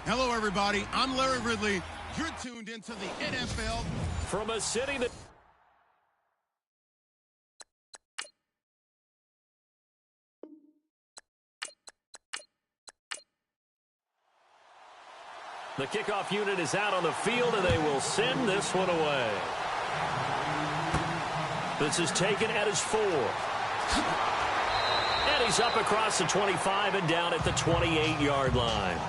Hello, everybody. I'm Larry Ridley. You're tuned into the NFL. From a city that... The kickoff unit is out on the field, and they will send this one away. This is taken at his 4. And he's up across the 25 and down at the 28-yard line.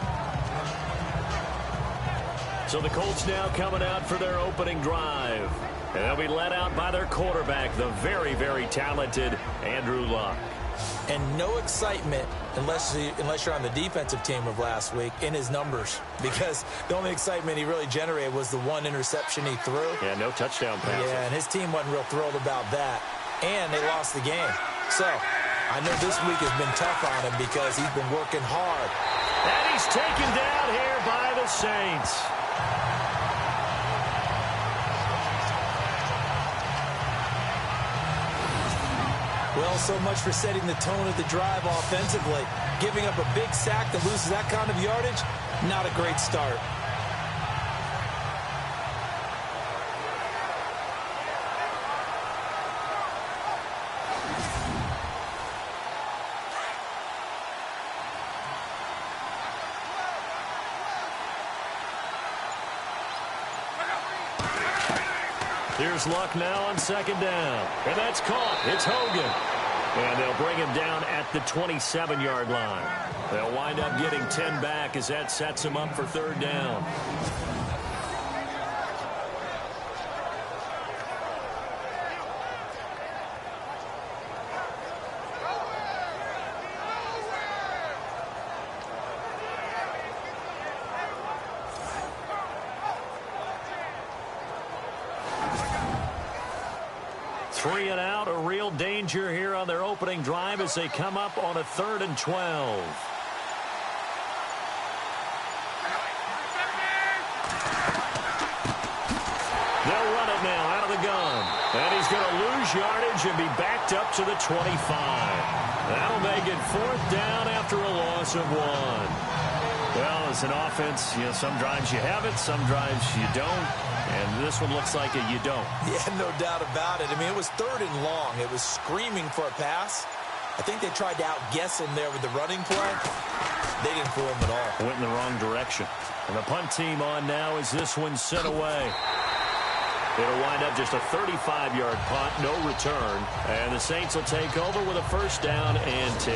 So the Colts now coming out for their opening drive. And they'll be led out by their quarterback, the very, very talented Andrew Luck. And no excitement unless you're on the defensive team of last week in his numbers, because the only excitement he really generated was the one interception he threw. Yeah, no touchdown passes. Yeah, and his team wasn't real thrilled about that. And they lost the game. So I know this week has been tough on him because he's been working hard. And he's taken down here by the Saints. Well, so much for setting the tone of the drive offensively. Giving up a big sack that loses that kind of yardage, not a great start. Here's Luck now on second down. And that's caught. It's Hogan. And they'll bring him down at the 27-yard line. They'll wind up getting 10 back as that sets him up for third down. Three and out, a real danger here on their opening drive as they come up on a 3rd and 12. They'll run it now out of the gun. And he's going to lose yardage and be backed up to the 25. That'll make it 4th down after a loss of 1. Well, as an offense, some drives you have it, some drives you don't. And this one looks like you don't. Yeah, no doubt about it. I mean, it was 3rd and long. It was screaming for a pass. I think they tried to outguess him there with the running play. They didn't fool him at all. Went in the wrong direction. And the punt team on now as this one's sent away. It'll wind up just a 35-yard punt, no return. And the Saints will take over with a 1st down and 10.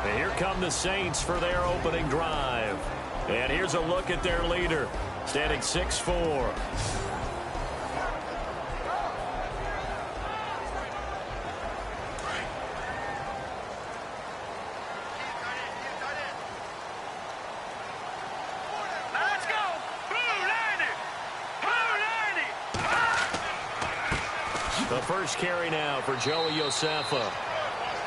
And here come the Saints for their opening drive. And here's a look at their leader, standing 6'4". The first carry now for Joey Josefa.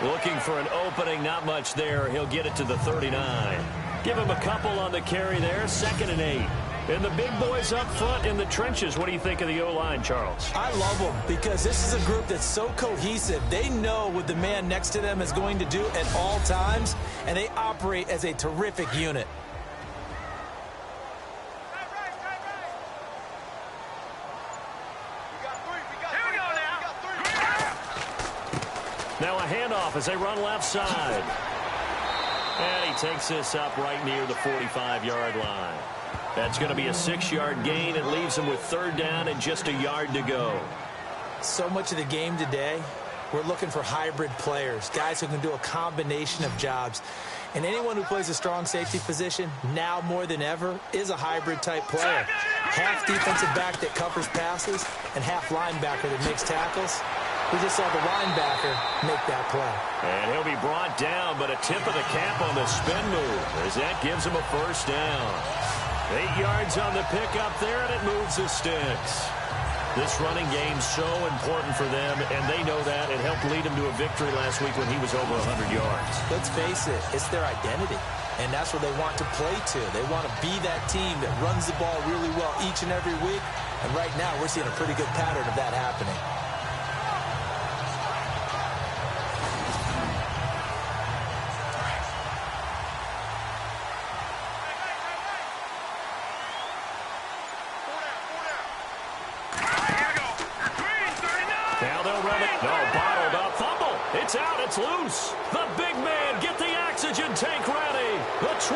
Looking for an opening, not much there. He'll get it to the 39. Give him a couple on the carry there, 2nd and 8. And the big boys up front in the trenches. What do you think of the O-line, Charles? I love them because this is a group that's so cohesive. They know what the man next to them is going to do at all times, and they operate as a terrific unit. Now a handoff as they run left side. And he takes this up right near the 45-yard line. That's going to be a 6-yard gain. It leaves him with 3rd down and just a yard to go. So much of the game today, we're looking for hybrid players, guys who can do a combination of jobs. And anyone who plays a strong safety position, now more than ever, is a hybrid-type player. Half defensive back that covers passes and half linebacker that makes tackles. We just saw the linebacker make that play. And he'll be brought down, but a tip of the cap on the spin move as that gives him a 1st down. 8 yards on the pickup there, and it moves the sticks. This running game's so important for them, and they know that. It helped lead them to a victory last week when he was over 100 yards. Let's face it, it's their identity, and that's what they want to play to. They want to be that team that runs the ball really well each and every week, and right now we're seeing a pretty good pattern of that happening. Now they'll run it. No, bottled up. Fumble. It's out. It's loose. The big man, get the oxygen tank ready. The 20.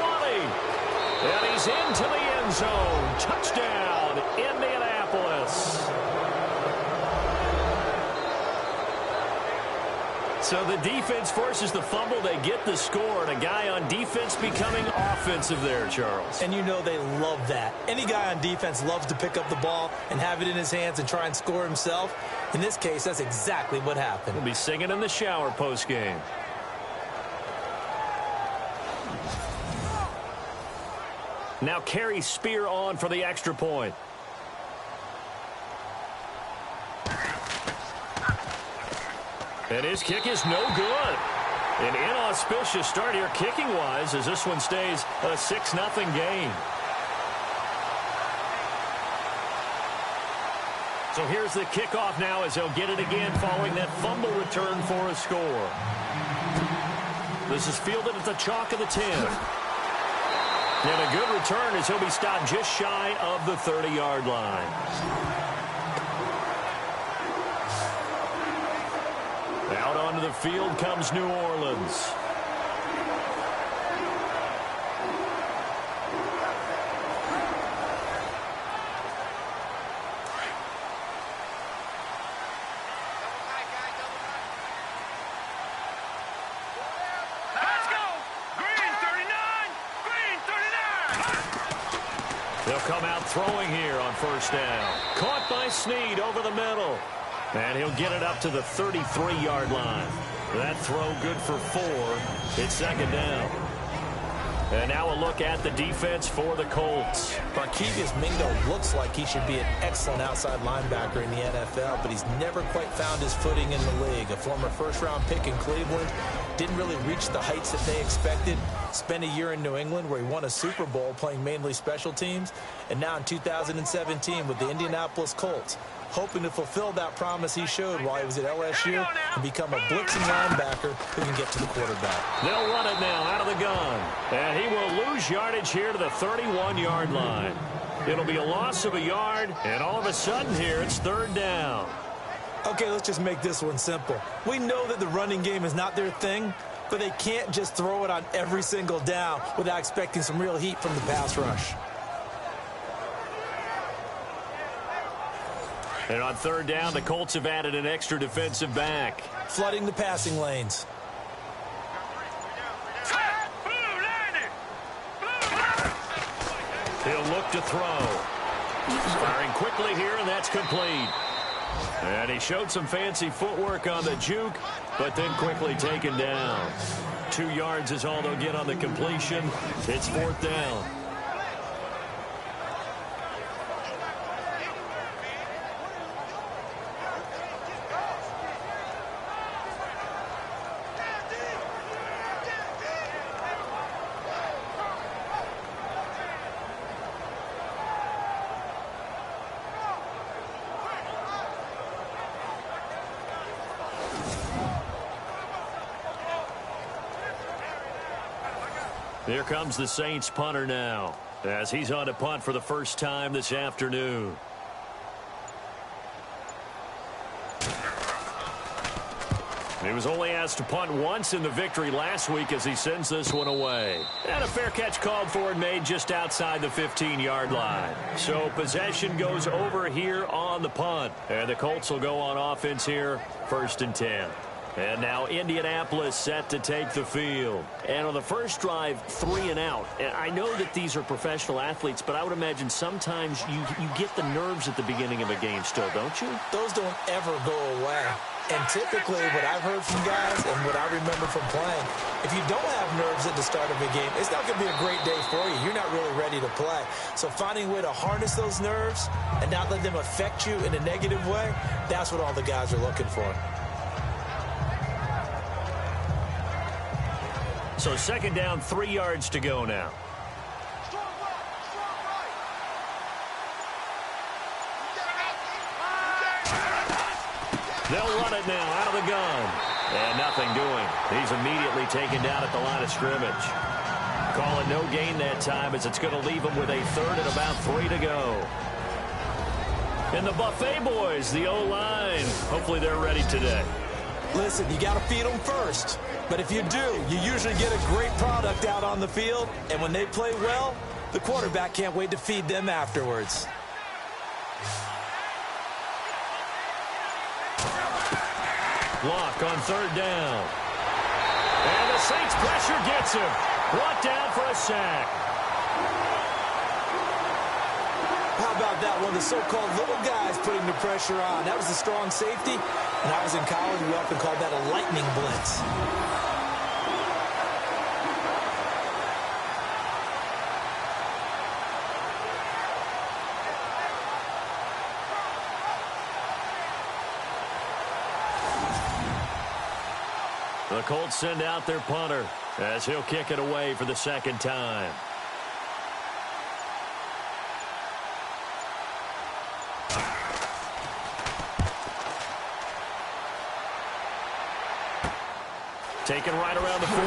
And he's into the end zone. Touchdown, Indianapolis. So the defense forces the fumble. They get the score, and a guy on defense becoming offensive there, Charles. And you know they love that. Any guy on defense loves to pick up the ball and have it in his hands and try and score himself. In this case, that's exactly what happened. We'll be singing in the shower postgame. Now carry Spear on for the extra point. And his kick is no good. An inauspicious start here kicking-wise as this one stays a 6-0 game. So here's the kickoff now as they'll get it again following that fumble return for a score. This is fielded at the chalk of the 10. And a good return as he'll be stopped just shy of the 30-yard line. Out onto the field comes New Orleans. Let's go! Green 39! Green 39! They'll come out throwing here on first down. Caught by Snead over the middle. And he'll get it up to the 33-yard line. That throw good for 4. It's second down. And now a look at the defense for the Colts. Barkevius Mingo looks like he should be an excellent outside linebacker in the NFL, but he's never quite found his footing in the league. A former first-round pick in Cleveland, didn't really reach the heights that they expected. Spent a year in New England where he won a Super Bowl playing mainly special teams. And now in 2017 with the Indianapolis Colts, hoping to fulfill that promise he showed while he was at LSU and become a blitzing linebacker who can get to the quarterback. They'll run it now out of the gun. And he will lose yardage here to the 31-yard line. It'll be a loss of a yard, and all of a sudden here it's third down. Okay, let's just make this one simple. We know that the running game is not their thing, but they can't just throw it on every single down without expecting some real heat from the pass rush. And on third down, the Colts have added an extra defensive back. Flooding the passing lanes. He'll look to throw. Firing quickly here, and that's complete. And he showed some fancy footwork on the juke, but then quickly taken down. 2 yards is all they'll get on the completion. It's fourth down. Here comes the Saints punter now as he's on to punt for the first time this afternoon. He was only asked to punt once in the victory last week as he sends this one away. And a fair catch called for and made just outside the 15-yard line. So possession goes over here on the punt. And the Colts will go on offense here, 1st and 10. And now Indianapolis set to take the field. And on the first drive, 3 and out. And I know that these are professional athletes, but I would imagine sometimes you get the nerves at the beginning of a game still, don't you? Those don't ever go away. And typically what I've heard from guys and what I remember from playing, if you don't have nerves at the start of a game, it's not going to be a great day for you. You're not really ready to play. So finding a way to harness those nerves and not let them affect you in a negative way, that's what all the guys are looking for. So second down, 3 yards to go now. They'll run it now out of the gun. And nothing doing. He's immediately taken down at the line of scrimmage. Call it no gain that time as it's going to leave him with a 3rd and about 3 to go. And the Buffet boys, the O-line, hopefully they're ready today. Listen, you got to feed them first. But if you do, you usually get a great product out on the field. And when they play well, the quarterback can't wait to feed them afterwards. Block on third down. And the Saints pressure gets him. Brought down for a sack. How about that? One of the so-called little guys putting the pressure on. That was a strong safety. When I was in college, we often called that a lightning blitz. The Colts send out their punter as he'll kick it away for the second time. Taken right around the 44.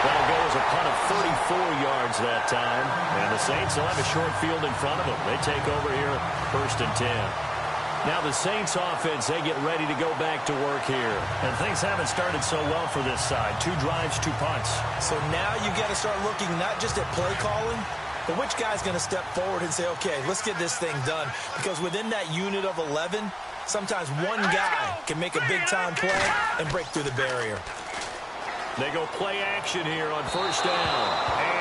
That'll go as a punt of 34 yards that time. And the Saints will have a short field in front of them. They take over here, 1st and 10. Now the Saints offense, they get ready to go back to work here. And things haven't started so well for this side. 2 drives, 2 punts. So now you got to start looking not just at play calling, but which guy's going to step forward and say, okay, let's get this thing done. Because within that unit of 11, sometimes one guy can make a big-time play and break through the barrier. They go play action here on 1st down.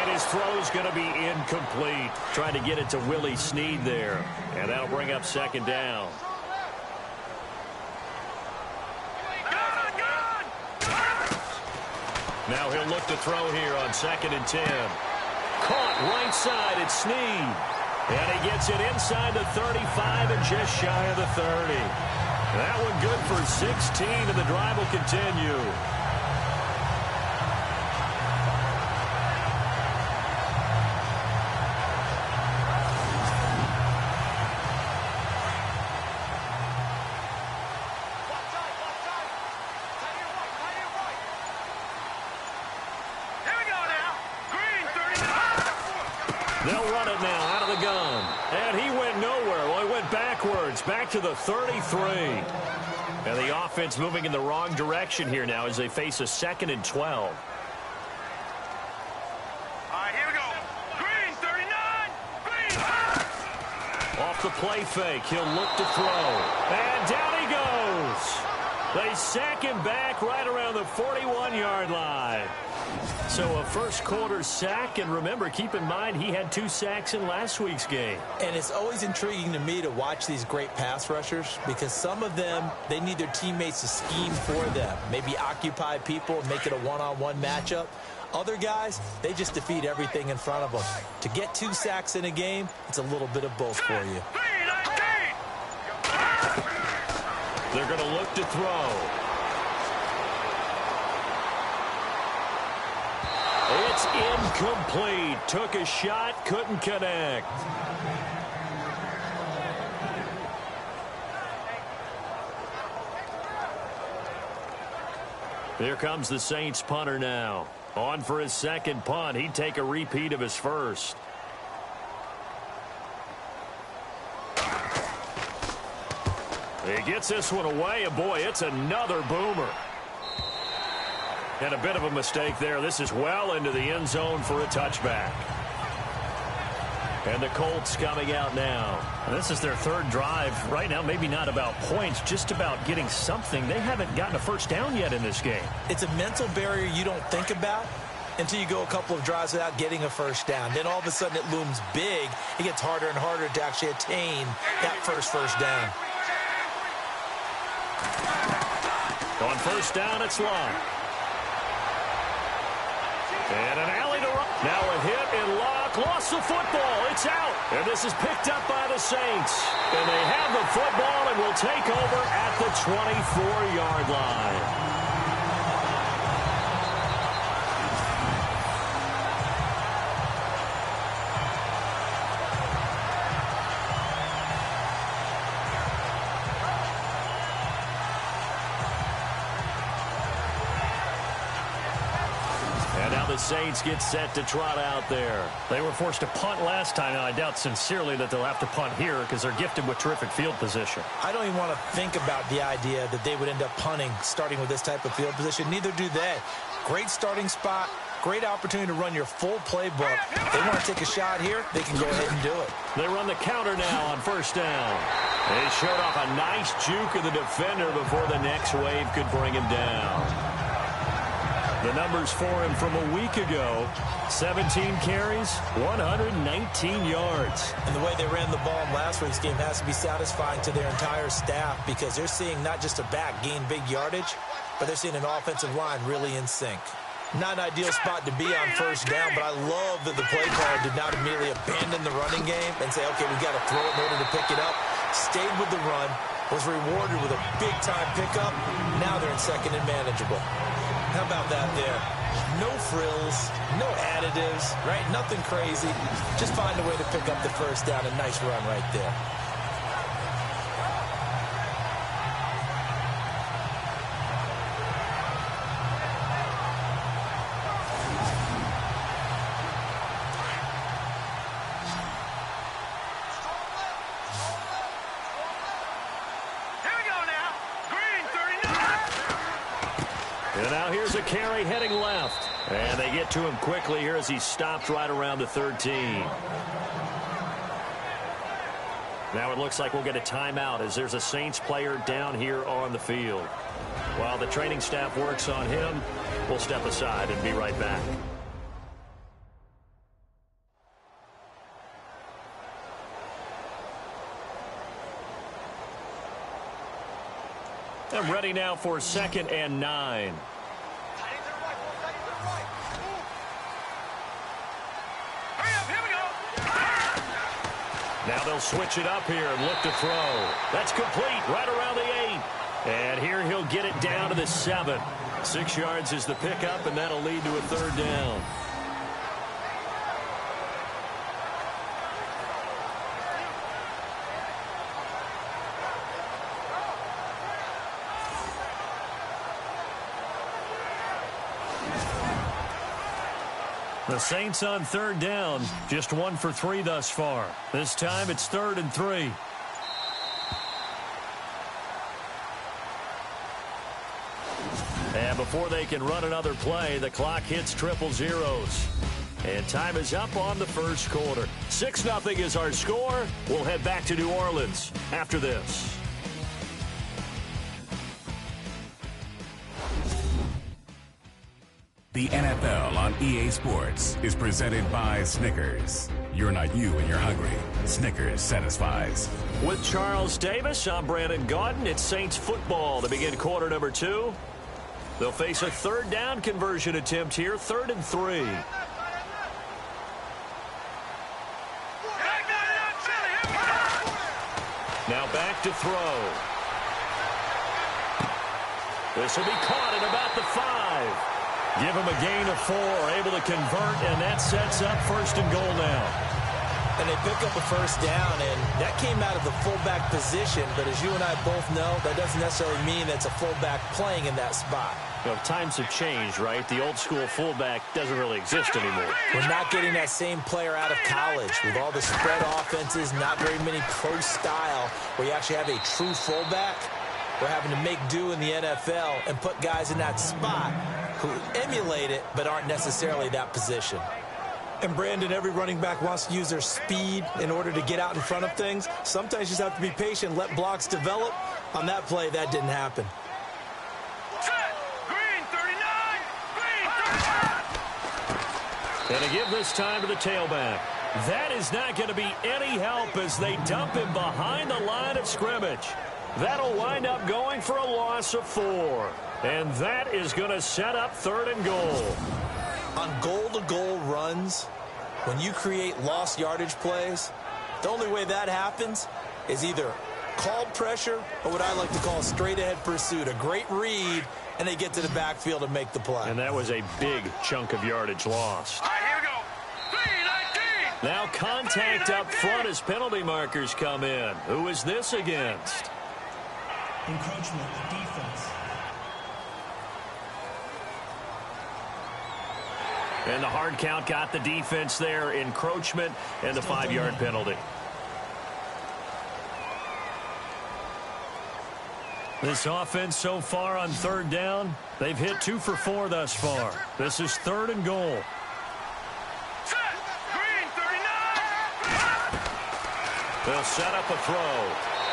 And his throw's going to be incomplete. Trying to get it to Willie Snead there. And that'll bring up 2nd down. Now he'll look to throw here on 2nd and 10. Caught right side at Snead. And he gets it inside the 35 and just shy of the 30. That one good for 16, and the drive will continue. They'll run it now out of the gun. And he went nowhere. Well, he went backwards, back to the 33. And the offense moving in the wrong direction here now as they face a 2nd and 12. All right, here we go. Green, 39. Green. Off the play fake, he'll look to throw. And down he goes. They sack him back right around the 41-yard line. So a first-quarter sack, and remember, keep in mind, he had 2 sacks in last week's game. And it's always intriguing to me to watch these great pass rushers because some of them, they need their teammates to scheme for them, maybe occupy people and make it a one-on-one matchup. Other guys, they just defeat everything in front of them. To get 2 sacks in a game, it's a little bit of both for you. They're going to look to throw. It's incomplete. Took a shot, couldn't connect. Here comes the Saints punter now. On for his 2nd punt. He'd take a repeat of his first. He gets this one away, and boy, it's another boomer. And a bit of a mistake there. This is well into the end zone for a touchback. And the Colts coming out now. This is their 3rd drive. Right now, maybe not about points, just about getting something. They haven't gotten a first down yet in this game. It's a mental barrier you don't think about until you go a couple of drives without getting a first down. Then all of a sudden it looms big. It gets harder and harder to actually attain that first down. On 1st down, it's Locke. And an alley to run. Now a hit, and Locke lost the football. It's out. And this is picked up by the Saints. And they have the football and will take over at the 24-yard line. the Saints get set to trot out there. They were forced to punt last time, and I doubt sincerely that they'll have to punt here because they're gifted with terrific field position. I don't even want to think about the idea that they would end up punting starting with this type of field position. Neither do they. Great starting spot. Great opportunity to run your full playbook. If they want to take a shot here, they can go ahead and do it. They run the counter now on first down. They showed off a nice juke of the defender before the next wave could bring him down. The numbers for him from a week ago: 17 carries, 119 yards. And the way they ran the ball in last week's game has to be satisfying to their entire staff because they're seeing not just a back gain big yardage, but they're seeing an offensive line really in sync. Not an ideal spot to be on first down, but I love that the play caller did not immediately abandon the running game and say, okay, we've got to throw it in order to pick it up. Stayed with the run, was rewarded with a big-time pickup. Now they're in second and manageable. How about that there? No frills, no additives, right? Nothing crazy. Just find a way to pick up the first down. A nice run right there. And now here's a carry heading left. And they get to him quickly here as he stopped right around the 13. Now it looks like we'll get a timeout as there's a Saints player down here on the field. While the training staff works on him, we'll step aside and be right back. I'm ready now for 2nd and 9. Now they'll switch it up here and look to throw. That's complete right around the 8. And here he'll get it down to the 7. 6 yards is the pickup, and that'll lead to a 3rd down. The Saints on 3rd down, just 1 for 3 thus far. This time it's 3rd and 3. And before they can run another play, the clock hits triple zeros. And time is up on the first quarter. 6-0 is our score. We'll head back to New Orleans after this. The NFL on EA Sports is presented by Snickers. You're not you when you're hungry. Snickers satisfies. With Charles Davis, I'm Brandon Gaudin. It's Saints football to begin quarter number 2. They'll face a 3rd down conversion attempt here, 3rd and 3. Now back to throw. This will be caught at about the 5. Give him a gain of 4, able to convert, and that sets up 1st and goal now. And they pick up a first down, and that came out of the fullback position. But as you and I both know, that doesn't necessarily mean that's a fullback playing in that spot. Well, times have changed, right? The old school fullback doesn't really exist anymore. We're not getting that same player out of college with all the spread offenses, not very many pro style, where you actually have a true fullback. We're having to make do in the NFL and put guys in that spot who emulate it but aren't necessarily that position. And Brandon, every running back wants to use their speed in order to get out in front of things. Sometimes you just have to be patient, let blocks develop. On that play, that didn't happen. And to give this time to the tailback. That is not going to be any help as they dump him behind the line of scrimmage. That'll wind up going for a loss of 4. And that is going to set up 3rd and goal. On goal-to-goal runs, when you create lost yardage plays, the only way that happens is either called pressure or what I like to call straight-ahead pursuit. A great read, and they get to the backfield and make the play. And that was a big chunk of yardage lost. All right, here we go. 3-19. Now contact up front as penalty markers come in. Who is this against? Encroachment, defense. And the hard count got the defense there. Encroachment and the 5-yard penalty. This offense so far on third down, they've hit 2 for 4 thus far. This is 3rd and goal. Set. Green 39. They'll set up a throw.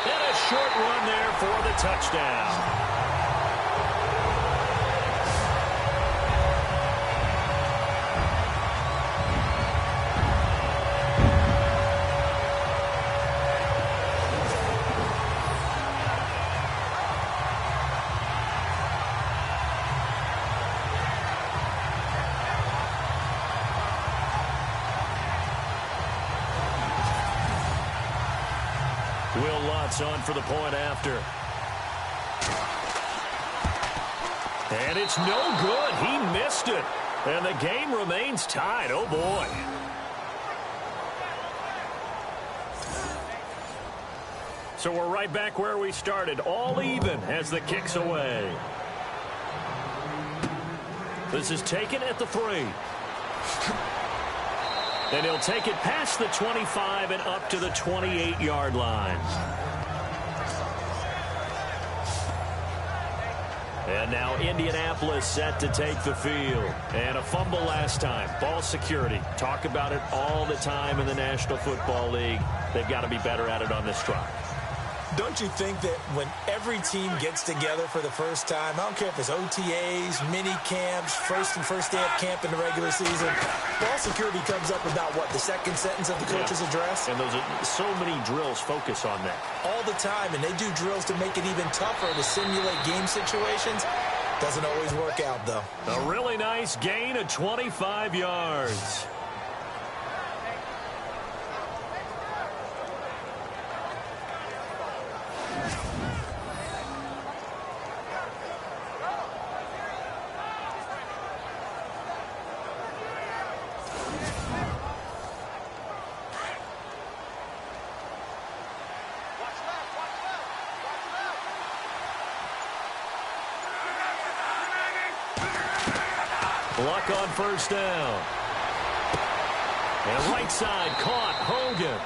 And a short run there for the touchdown. On for the point after. And it's no good. He missed it. And the game remains tied. Oh, boy. So we're right back where we started. All even as the kick's away. This is taken at the 3. And he'll take it past the 25 and up to the 28-yard line. And now Indianapolis set to take the field. And a fumble last time. Ball security. Talk about it all the time in the National Football League. They've got to be better at it on this drive. Don't you think that when every team gets together for the first time, I don't care if it's OTAs, mini camps, first day of camp in the regular season, ball security comes up about, what, the second sentence of the coach's address? And those are so many drills focus on that. All the time, and they do drills to make it even tougher to simulate game situations. Doesn't always work out, though. A really nice gain of 25 yards. Luck on first down. And right side caught Hogan.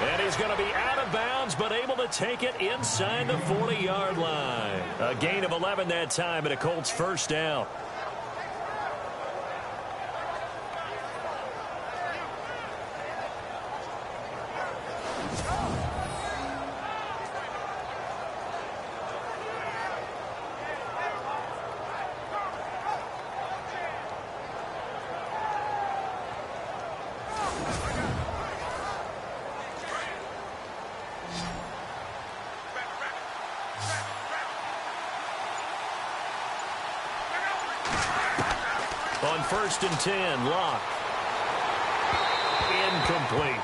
And he's going to be out of bounds, but able to take it inside the 40-yard line. A gain of 11 that time, and a Colts first down. On 1st and 10, Locke. Incomplete.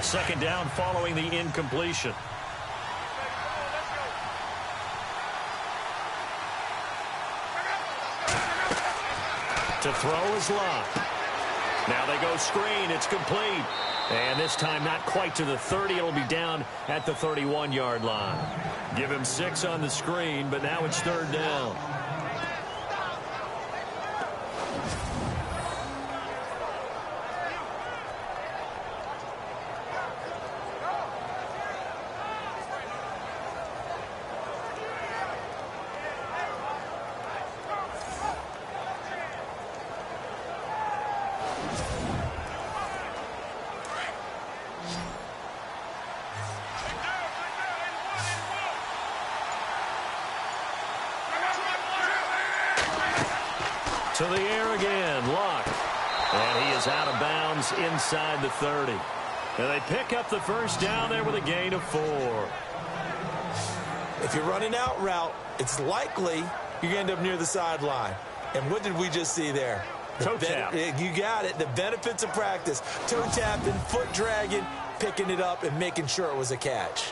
Second down following the incompletion. To throw is Locke. Now they go screen. It's complete. And this time not quite to the 30. It'll be down at the 31-yard line. Give him 6 on the screen, but now it's 3rd down. To the air again, Locke. And he is out of bounds inside the 30. And they pick up the first down there with a gain of 4. If you're running out route, it's likely you're going to end up near the sideline. And what did we just see there? Toe tap. You got it. The benefits of practice. Toe tapping, foot dragging, picking it up, and making sure it was a catch.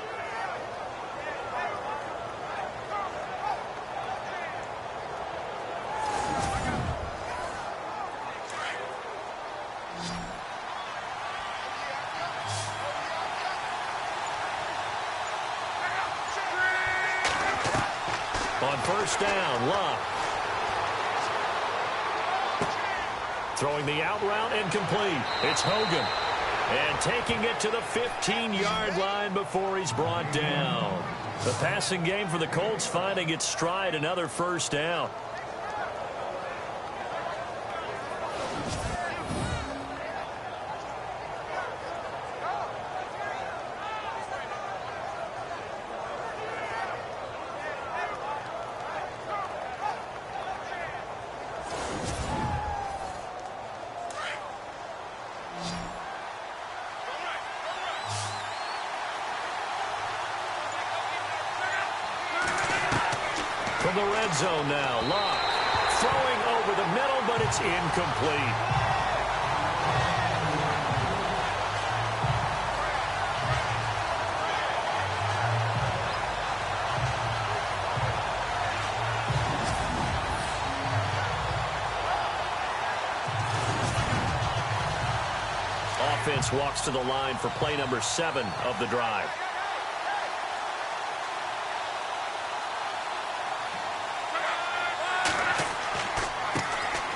On first down, Love. Throwing the out route and complete. It's Hogan. And taking it to the 15-yard line before he's brought down. The passing game for the Colts finding its stride, another first down. From the red zone now, Love throwing over the middle, but it's incomplete. Offense walks to the line for play number 7 of the drive.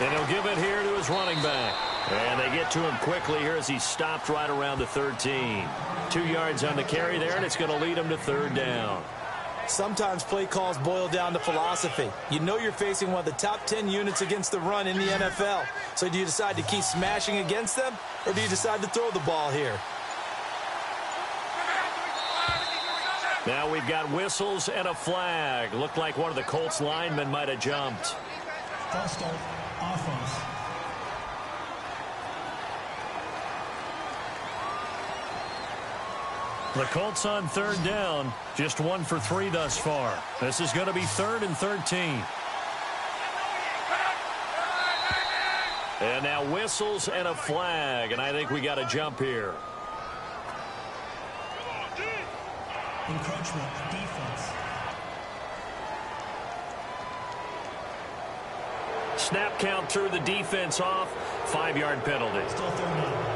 And he'll give it here to his running back. And they get to him quickly here as he stopped right around the 13. 2 yards on the carry there, and it's going to lead him to third down. Sometimes play calls boil down to philosophy. You know you're facing one of the top 10 units against the run in the NFL. So do you decide to keep smashing against them, or do you decide to throw the ball here? Now we've got whistles and a flag. Looked like one of the Colts linemen might have jumped. False start, offense. The Colts on third down, just 1 for 3 thus far. This is going to be 3rd and 13. And now whistles and a flag, and I think we got a jump here. Encroachment, defense. Snap count threw the defense off. 5-yard penalty. Still third down.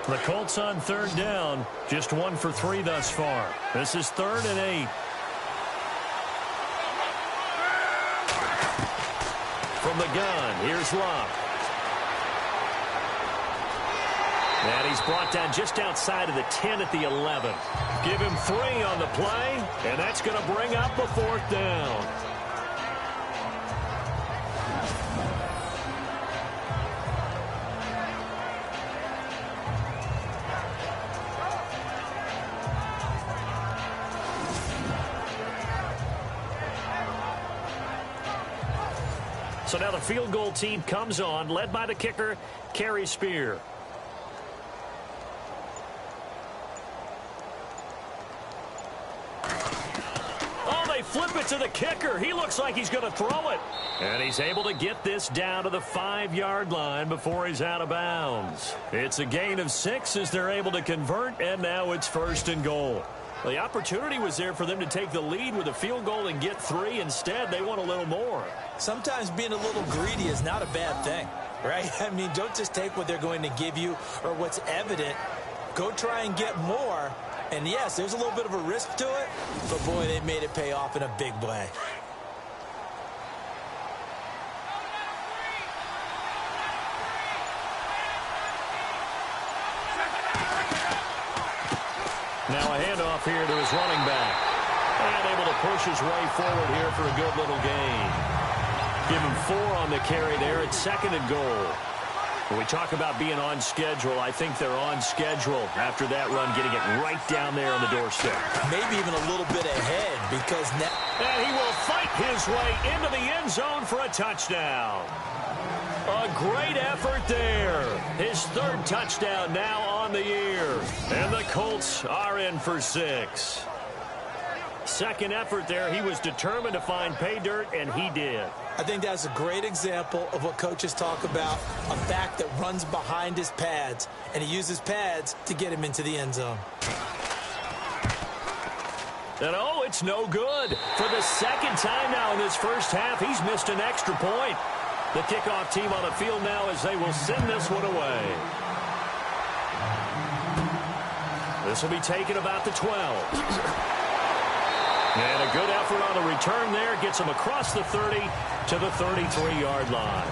The Colts on third down, just 1 for 3 thus far. This is 3rd and 8. From the gun, here's Love. And he's brought down just outside of the 10 at the 11. Give him 3 on the play, and that's going to bring up a 4th down. So now the field goal team comes on, led by the kicker, Kerry Spear. Oh, they flip it to the kicker. He looks like he's going to throw it. And he's able to get this down to the 5-yard line before he's out of bounds. It's a gain of 6 as they're able to convert, and now it's 1st and goal. Well, the opportunity was there for them to take the lead with a field goal and get 3. Instead, they want a little more. Sometimes being a little greedy is not a bad thing, right? I mean, don't just take what they're going to give you or what's evident. Go try and get more. And, yes, there's a little bit of a risk to it, but, boy, they made it pay off in a big way. Now a handoff here to his running back. And able to push his way forward here for a good little gain. Give him 4 on the carry there at 2nd and goal. When we talk about being on schedule, I think they're on schedule after that run, getting it right down there on the doorstep. Maybe even a little bit ahead because now... And he will fight his way into the end zone for a touchdown. A great effort there. His 3rd touchdown now on the year. And the Colts are in for 6. Second effort there. He was determined to find pay dirt, and he did. I think that's a great example of what coaches talk about, a back that runs behind his pads, and he uses pads to get him into the end zone. And, oh, it's no good. For the 2nd time now in this first half, he's missed an extra point. The kickoff team on the field now as they will send this one away. This will be taken about the 12. And a good effort on the return there. Gets him across the 30 to the 33-yard line.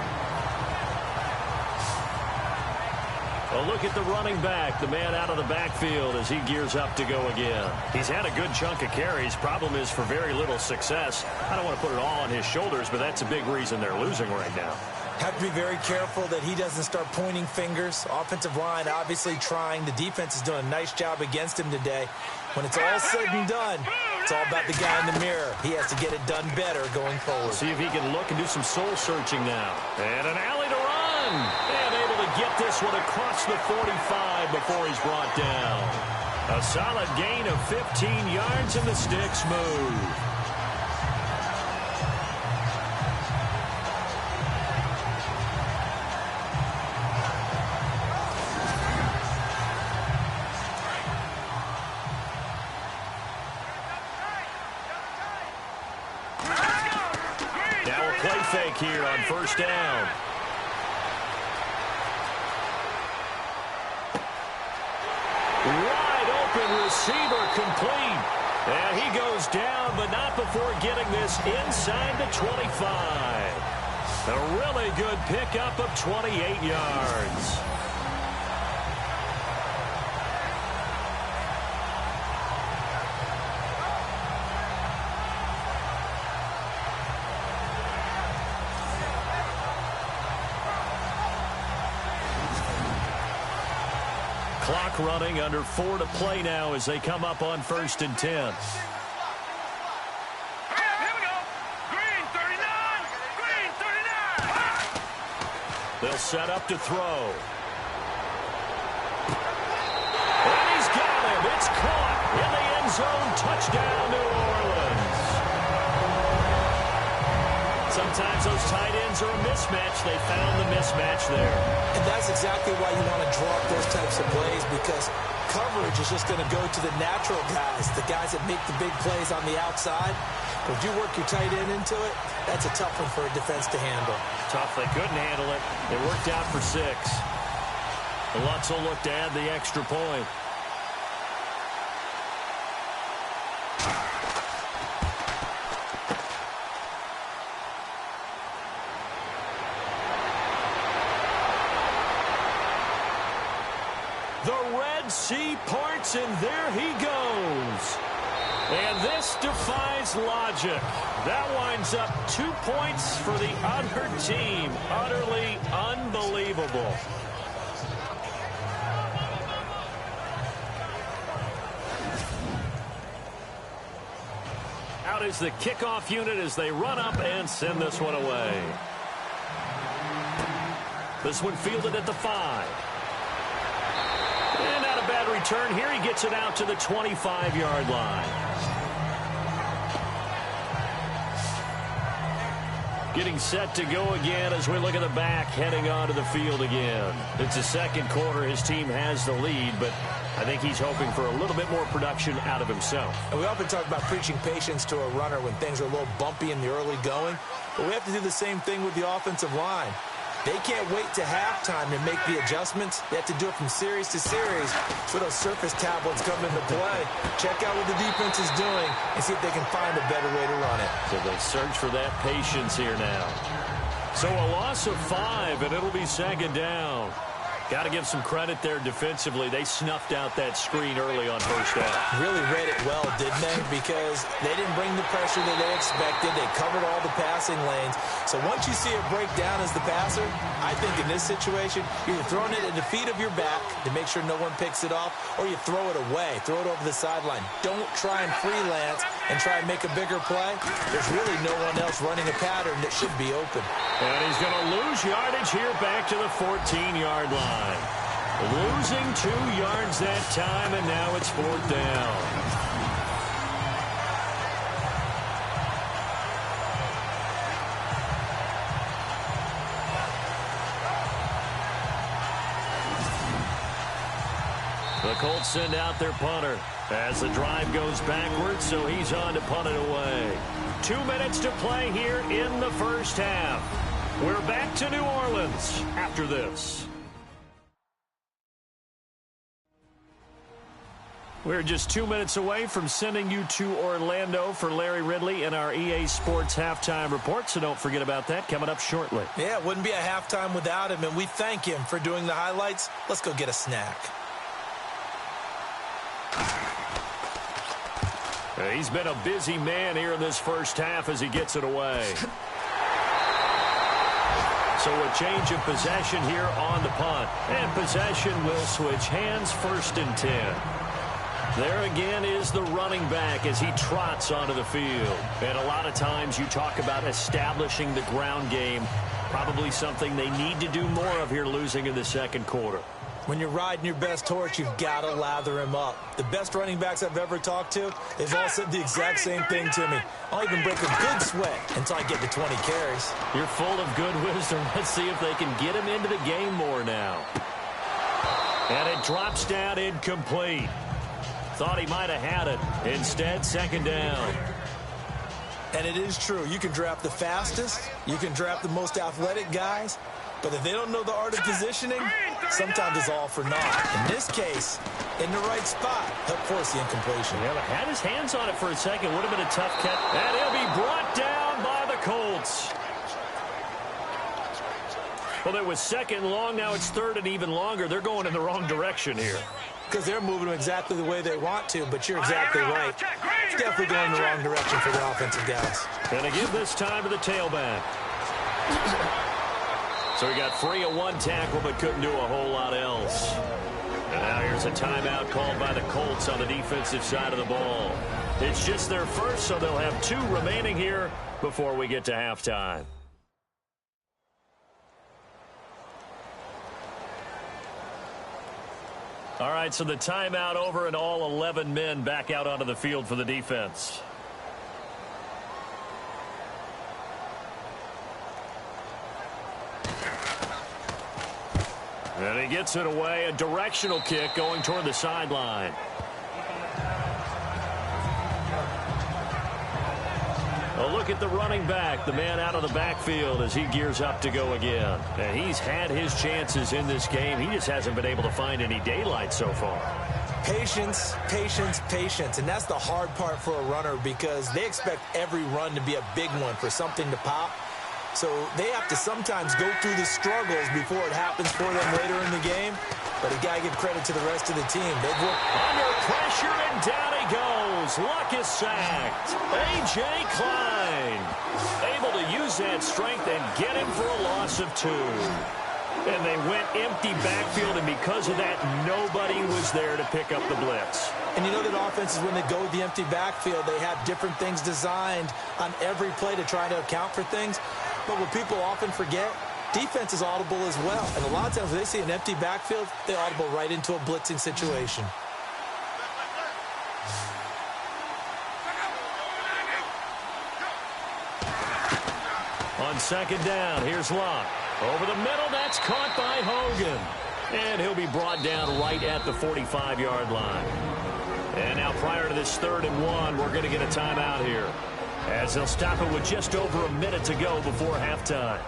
A look at the running back, the man out of the backfield as he gears up to go again. He's had a good chunk of carries. Problem is for very little success. I don't want to put it all on his shoulders, but that's a big reason they're losing right now. Have to be very careful that he doesn't start pointing fingers. Offensive line obviously trying. The defense is doing a nice job against him today. When it's all said and done, it's all about the guy in the mirror. He has to get it done better going forward. See if he can look and do some soul searching now. And an alley to run. And able to get this one across the 45 before he's brought down. A solid gain of 15 yards and the sticks move. Fake here on first down. Wide open receiver complete. And he goes down, but not before getting this inside the 25. A really good pickup of 28 yards. Clock running, under 4 to play now as they come up on 1st and 10. Here we go. Green 39. Green 39. They'll set up to throw. And he's got him. It's caught in the end zone. Touchdown, New Orleans. Sometimes those tight ends are a mismatch. They found the mismatch there. And that's exactly why you want to draw up those types of plays, because coverage is just going to go to the natural guys, the guys that make the big plays on the outside. But if you work your tight end into it, that's a tough one for a defense to handle. Tough. They couldn't handle it. It worked out for 6. The Lutz will look to add the extra point. The Red Sea parts, and there he goes. And this defies logic. That winds up 2 points for the other team. Utterly unbelievable. Out is the kickoff unit as they run up and send this one away. This one fielded at the 5. And not a bad return here. He gets it out to the 25-yard line. Getting set to go again as we look at the back heading onto the field again. It's the second quarter. His team has the lead, but I think he's hoping for a little bit more production out of himself. And we often talk about preaching patience to a runner when things are a little bumpy in the early going, but we have to do the same thing with the offensive line. They can't wait to halftime to make the adjustments. They have to do it from series to series. So those surface tablets come into play. Check out what the defense is doing and see if they can find a better way to run it. So they search for that patience here now. So a loss of 5, and it'll be second down. Got to give some credit there defensively. They snuffed out that screen early on first down. Really read it well, didn't they? Because they didn't bring the pressure that they expected. They covered all the passing lanes. So once you see it break down as the passer, I think in this situation, you're throwing it at the feet of your back to make sure no one picks it off, or you throw it away, throw it over the sideline. Don't try and freelance and try and make a bigger play. There's really no one else running a pattern that should be open. And he's going to lose yardage here back to the 14-yard line. Losing 2 yards that time, and now it's 4th down. The Colts send out their punter as the drive goes backwards, so he's on to punt it away. 2 minutes to play here in the first half. We're back to New Orleans after this. We're just 2 minutes away from sending you to Orlando for Larry Ridley and our EA Sports Halftime Report, so don't forget about that coming up shortly. Yeah, it wouldn't be a halftime without him, and we thank him for doing the highlights. Let's go get a snack. He's been a busy man here in this first half as he gets it away. So a change of possession here on the punt. And possession will switch hands, 1st and 10. There again is the running back as he trots onto the field. And a lot of times you talk about establishing the ground game. Probably something they need to do more of here losing in the second quarter. When you're riding your best horse, you've got to lather him up. The best running backs I've ever talked to, they've all said the exact same thing to me. I'll even break a good sweat until I get to 20 carries. You're full of good wisdom. Let's see if they can get him into the game more now. And it drops down incomplete. Thought he might have had it. Instead, 2nd down. And it is true. You can draft the fastest. You can draft the most athletic guys. But if they don't know the art of positioning, sometimes it's all for naught. In this case, in the right spot, help force the incompletion. Yeah, but had his hands on it for a second. Would have been a tough catch. And he'll be brought down by the Colts. Well, it was 2nd and long. Now it's 3rd and even longer. They're going in the wrong direction here. Because they're moving them exactly the way they want to, but you're exactly right. It's definitely going in the wrong direction for the offensive guys. And again this time to the tailback. So he got free of 1 tackle but couldn't do a whole lot else. And now here's a timeout called by the Colts on the defensive side of the ball. It's just their first, so they'll have 2 remaining here before we get to halftime. All right, so the timeout over and all 11 men back out onto the field for the defense. And he gets it away, a directional kick going toward the sideline. A look at the running back, the man out of the backfield as he gears up to go again. And he's had his chances in this game. He just hasn't been able to find any daylight so far. Patience, patience, patience. And that's the hard part for a runner because they expect every run to be a big one for something to pop. So they have to sometimes go through the struggles before it happens for them later in the game. But you got to give credit to the rest of the team. They've worked under pressure, and down he goes. Luck is sacked. A.J. Klein able to use that strength and get him for a loss of 2. And they went empty backfield, and because of that, nobody was there to pick up the blitz. And you know that offenses, when they go with the empty backfield, they have different things designed on every play to try to account for things. But what people often forget, defense is audible as well. And a lot of times when they see an empty backfield, they audible right into a blitzing situation. On 2nd down, here's Luck. Over the middle, that's caught by Hogan. And he'll be brought down right at the 45-yard line. And now prior to this 3rd and 1, we're going to get a timeout here, as they'll stop it with just over a minute to go before halftime.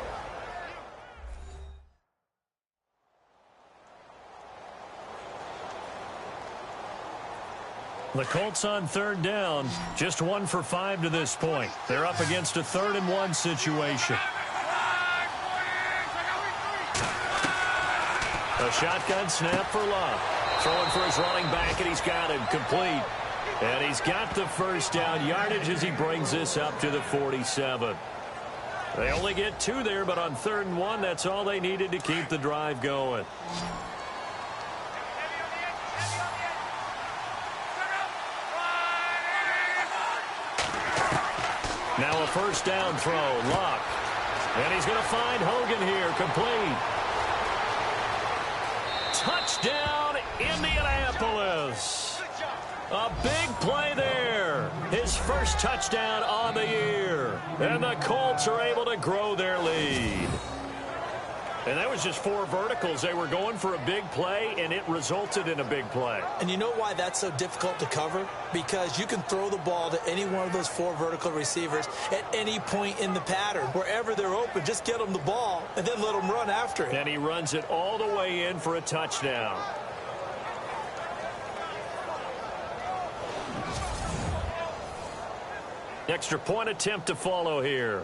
The Colts on 3rd down, just 1 for 5 to this point. They're up against a 3rd and 1 situation. A shotgun snap for Luck. Throwing for his running back, and he's got him complete. And he's got the 1st down yardage as he brings this up to the 47. They only get 2 there, but on 3rd and 1, that's all they needed to keep the drive going. Now a 1st down throw, Luck. And he's going to find Hogan here, complete. Touchdown, Indianapolis. A big play there. His first touchdown on the year. And the Colts are able to grow their lead. And that was just 4 verticals. They were going for a big play, and it resulted in a big play. And you know why that's so difficult to cover? Because you can throw the ball to any one of those 4 vertical receivers at any point in the pattern. Wherever they're open, just get them the ball and then let them run after it. And he runs it all the way in for a touchdown. Extra point attempt to follow here.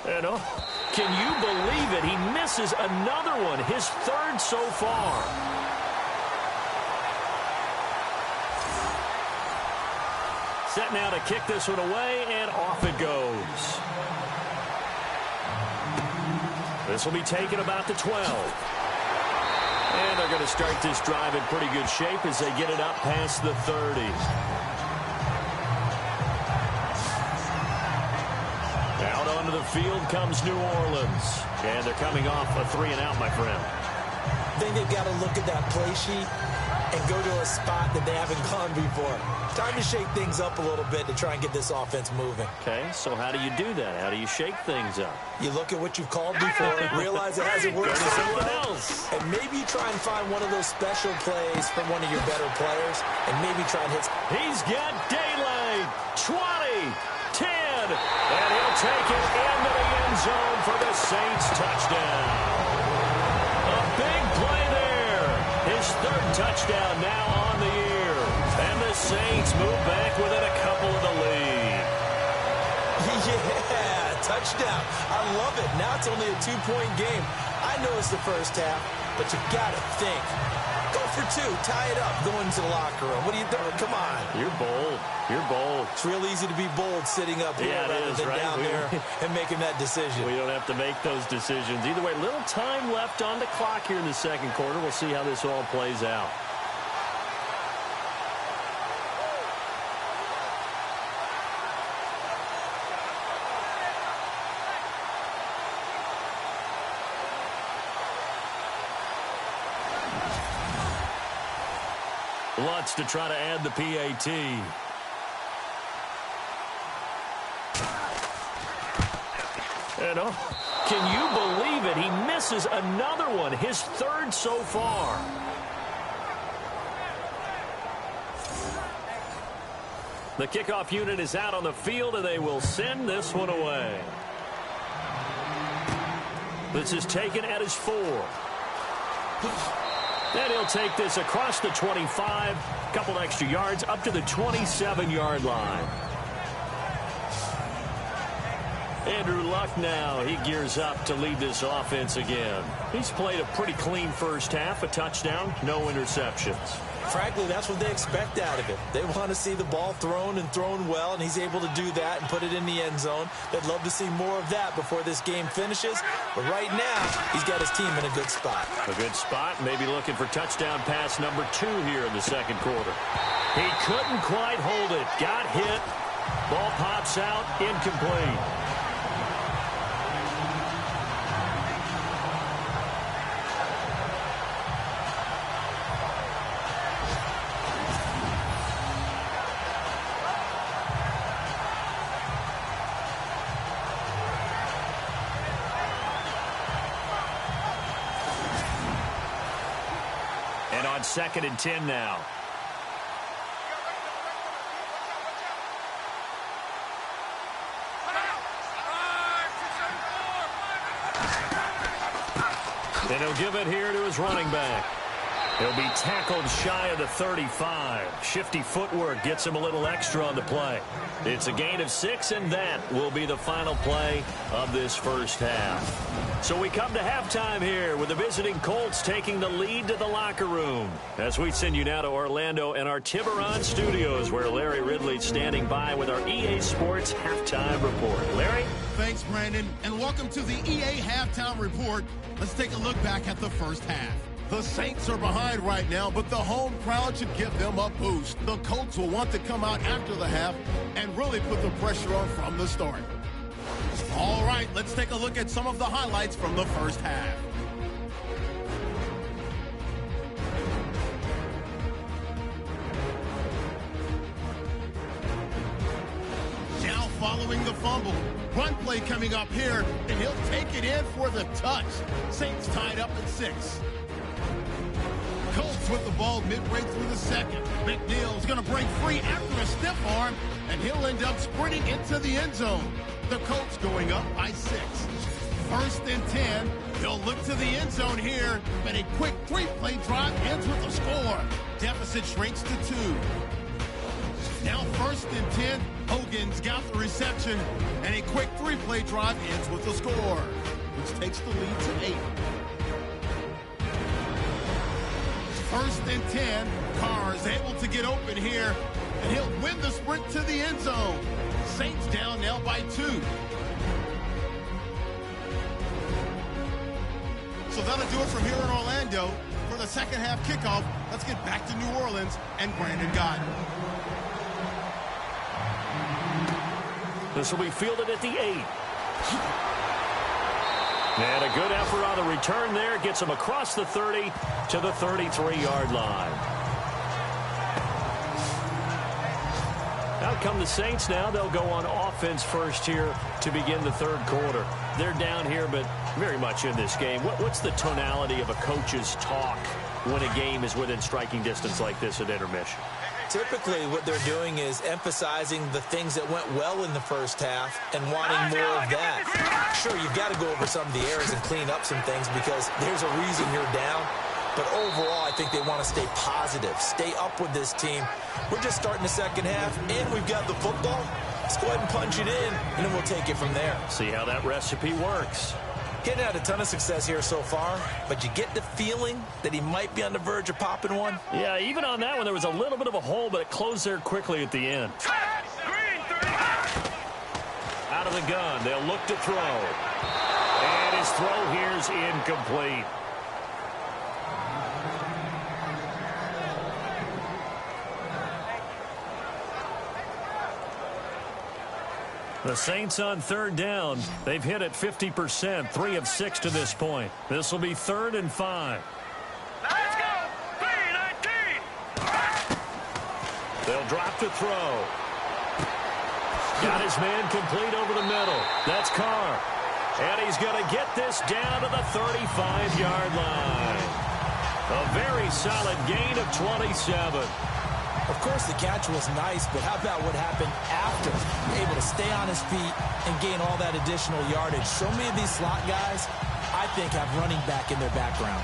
And can you believe it? He misses another one, his third so far. Set now to kick this one away, and off it goes. This will be taken about the 12. And they're going to start this drive in pretty good shape as they get it up past the 30. Out onto the field comes New Orleans. And they're coming off a 3-and-out, my friend. I think they've got to look at that play sheet and go to a spot that they haven't gone before. Time to shake things up a little bit to try and get this offense moving. Okay, so how do you do that? How do you shake things up? You look at what you've called before, realize it hasn't worked Go to so someone well, else. and maybe you try and find one of those special plays from one of your better players, and maybe try and hit. He's got daylight. 20, 10, and he'll take it into the end zone for the Saints touchdown. A big play there. His third touchdown now on the year. And the Saints move back within a couple of the lead. Yeah, touchdown. I love it. Now it's only a 2-point game. I know it's the first half, but you got to think. Go for 2. Tie it up. Go into the locker room. What are you doing? Come on. You're bold. You're bold. It's real easy to be bold sitting up here Yeah, it rather is, than right? down there and making that decision. We don't have to make those decisions. Either way, little time left on the clock here in the second quarter. We'll see how this all plays out. Lutz to try to add the PAT. And can you believe it? He misses another one, his third so far. The kickoff unit is out on the field, and they will send this one away. This is taken at his 4. And he'll take this across the 25, a couple extra yards, up to the 27-yard line. Andrew Luck now, he gears up to lead this offense again. He's played a pretty clean first half, a touchdown, no interceptions. Frankly, that's what they expect out of it. They want to see the ball thrown and thrown well, and he's able to do that and put it in the end zone. They'd love to see more of that before this game finishes. But right now, he's got his team in a good spot. A good spot, maybe looking for touchdown pass number 2 here in the second quarter. He couldn't quite hold it. Got hit. Ball pops out, incomplete. And on 2nd and 10 now. And he'll give it here to his running back. He'll be tackled shy of the 35. Shifty footwork gets him a little extra on the play. It's a gain of 6, and that will be the final play of this first half. So we come to halftime here with the visiting Colts taking the lead to the locker room. As we send you now to Orlando and our Tiburon studios, where Larry Ridley's standing by with our EA Sports Halftime Report. Larry? Thanks, Brandon, and welcome to the EA Halftime Report. Let's take a look back at the first half. The Saints are behind right now, but the home crowd should give them a boost. The Colts will want to come out after the half and really put the pressure on from the start. All right, let's take a look at some of the highlights from the first half. Now following the fumble. Run play coming up here, and he'll take it in for the touch. Saints tied up at 6. Colts with the ball midway through the second. McNeil's going to break free after a stiff arm, and he'll end up sprinting into the end zone. The Colts going up by 6. 1st and 10. They'll look to the end zone here, but a quick 3-play drive ends with a score. Deficit shrinks to 2. Now 1st and 10. Hogan's got the reception, and a quick 3-play drive ends with the score, which takes the lead to 8. 1st and 10. Carr is able to get open here, and he'll win the sprint to the end zone. Saints down now by 2. So that'll do it from here in Orlando. For the second half kickoff, let's get back to New Orleans and Brandon Gott. This will be fielded at the 8. And a good effort on the return there. Gets him across the 30 to the 33-yard line. Out come the Saints now. They'll go on offense first here to begin the 3rd quarter. They're down here, but very much in this game. What's the tonality of a coach's talk when a game is within striking distance like this at intermission? Typically, what they're doing is emphasizing the things that went well in the first half and wanting more of that. Sure, you've got to go over some of the errors and clean up some things because there's a reason you're down. But overall, I think they want to stay positive, stay up with this team. We're just starting the second half, and we've got the football. Let's go ahead and punch it in, and then we'll take it from there. See how that recipe works. Getting had a ton of success here so far, but you get the feeling that he might be on the verge of popping one. Yeah, even on that one, there was a little bit of a hole, but it closed there quickly at the end. Out of the gun, they'll look to throw. And his throw here's incomplete. The Saints on 3rd down. They've hit it 50%, 3 of 6 to this point. This will be 3rd and 5. Let's go! 3-19! They'll drop to throw. Got his man complete over the middle. That's Carr. And he's going to get this down to the 35-yard line. A very solid gain of 27. Of course, the catch was nice, but how about what happened after? Able to stay on his feet and gain all that additional yardage. So many of these slot guys, I think, have running back in their background.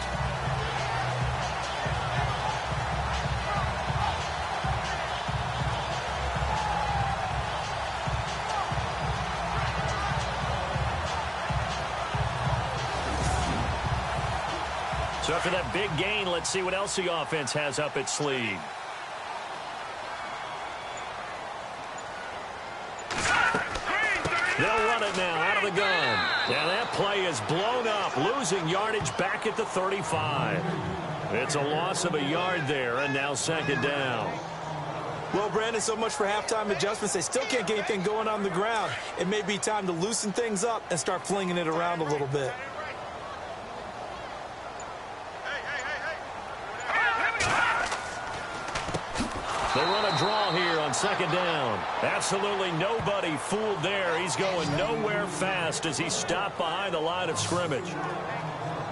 So after that big gain, let's see what else the offense has up its sleeve. They'll run it now out of the gun. And that play is blown up, losing yardage back at the 35. It's a loss of a yard there, and now 2nd down. Well, Brandon, so much for halftime adjustments. They still can't get anything going on the ground. It may be time to loosen things up and start flinging it around a little bit. They run a draw here on 2nd down. Absolutely nobody fooled there. He's going nowhere fast as he's stopped behind the line of scrimmage.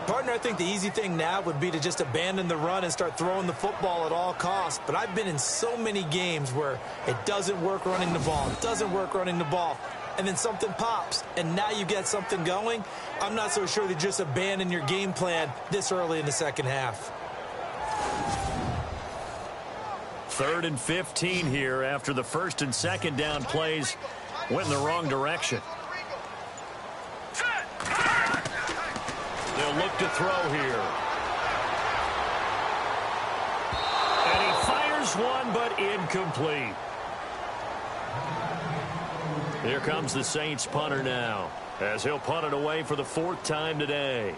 Partner, I think the easy thing now would be to just abandon the run and start throwing the football at all costs. But I've been in so many games where it doesn't work running the ball. It doesn't work running the ball. And then something pops, and now you get something going. I'm not so sure that just abandon your game plan this early in the second half. 3rd and 15 here after the 1st and 2nd down plays went in the wrong direction. They'll look to throw here. And he fires one, but incomplete. Here comes the Saints punter now, as he'll punt it away for the 4th time today.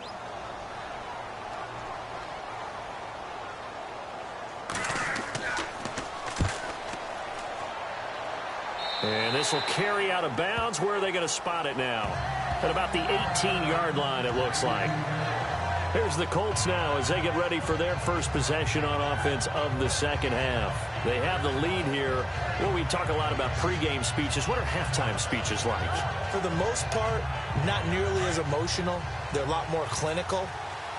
And this will carry out of bounds. Where are they going to spot it now? At about the 18-yard line, it looks like. Here's the Colts now as they get ready for their first possession on offense of the second half. They have the lead here. Well, we talk a lot about pregame speeches. What are halftime speeches like? For the most part, not nearly as emotional. They're a lot more clinical.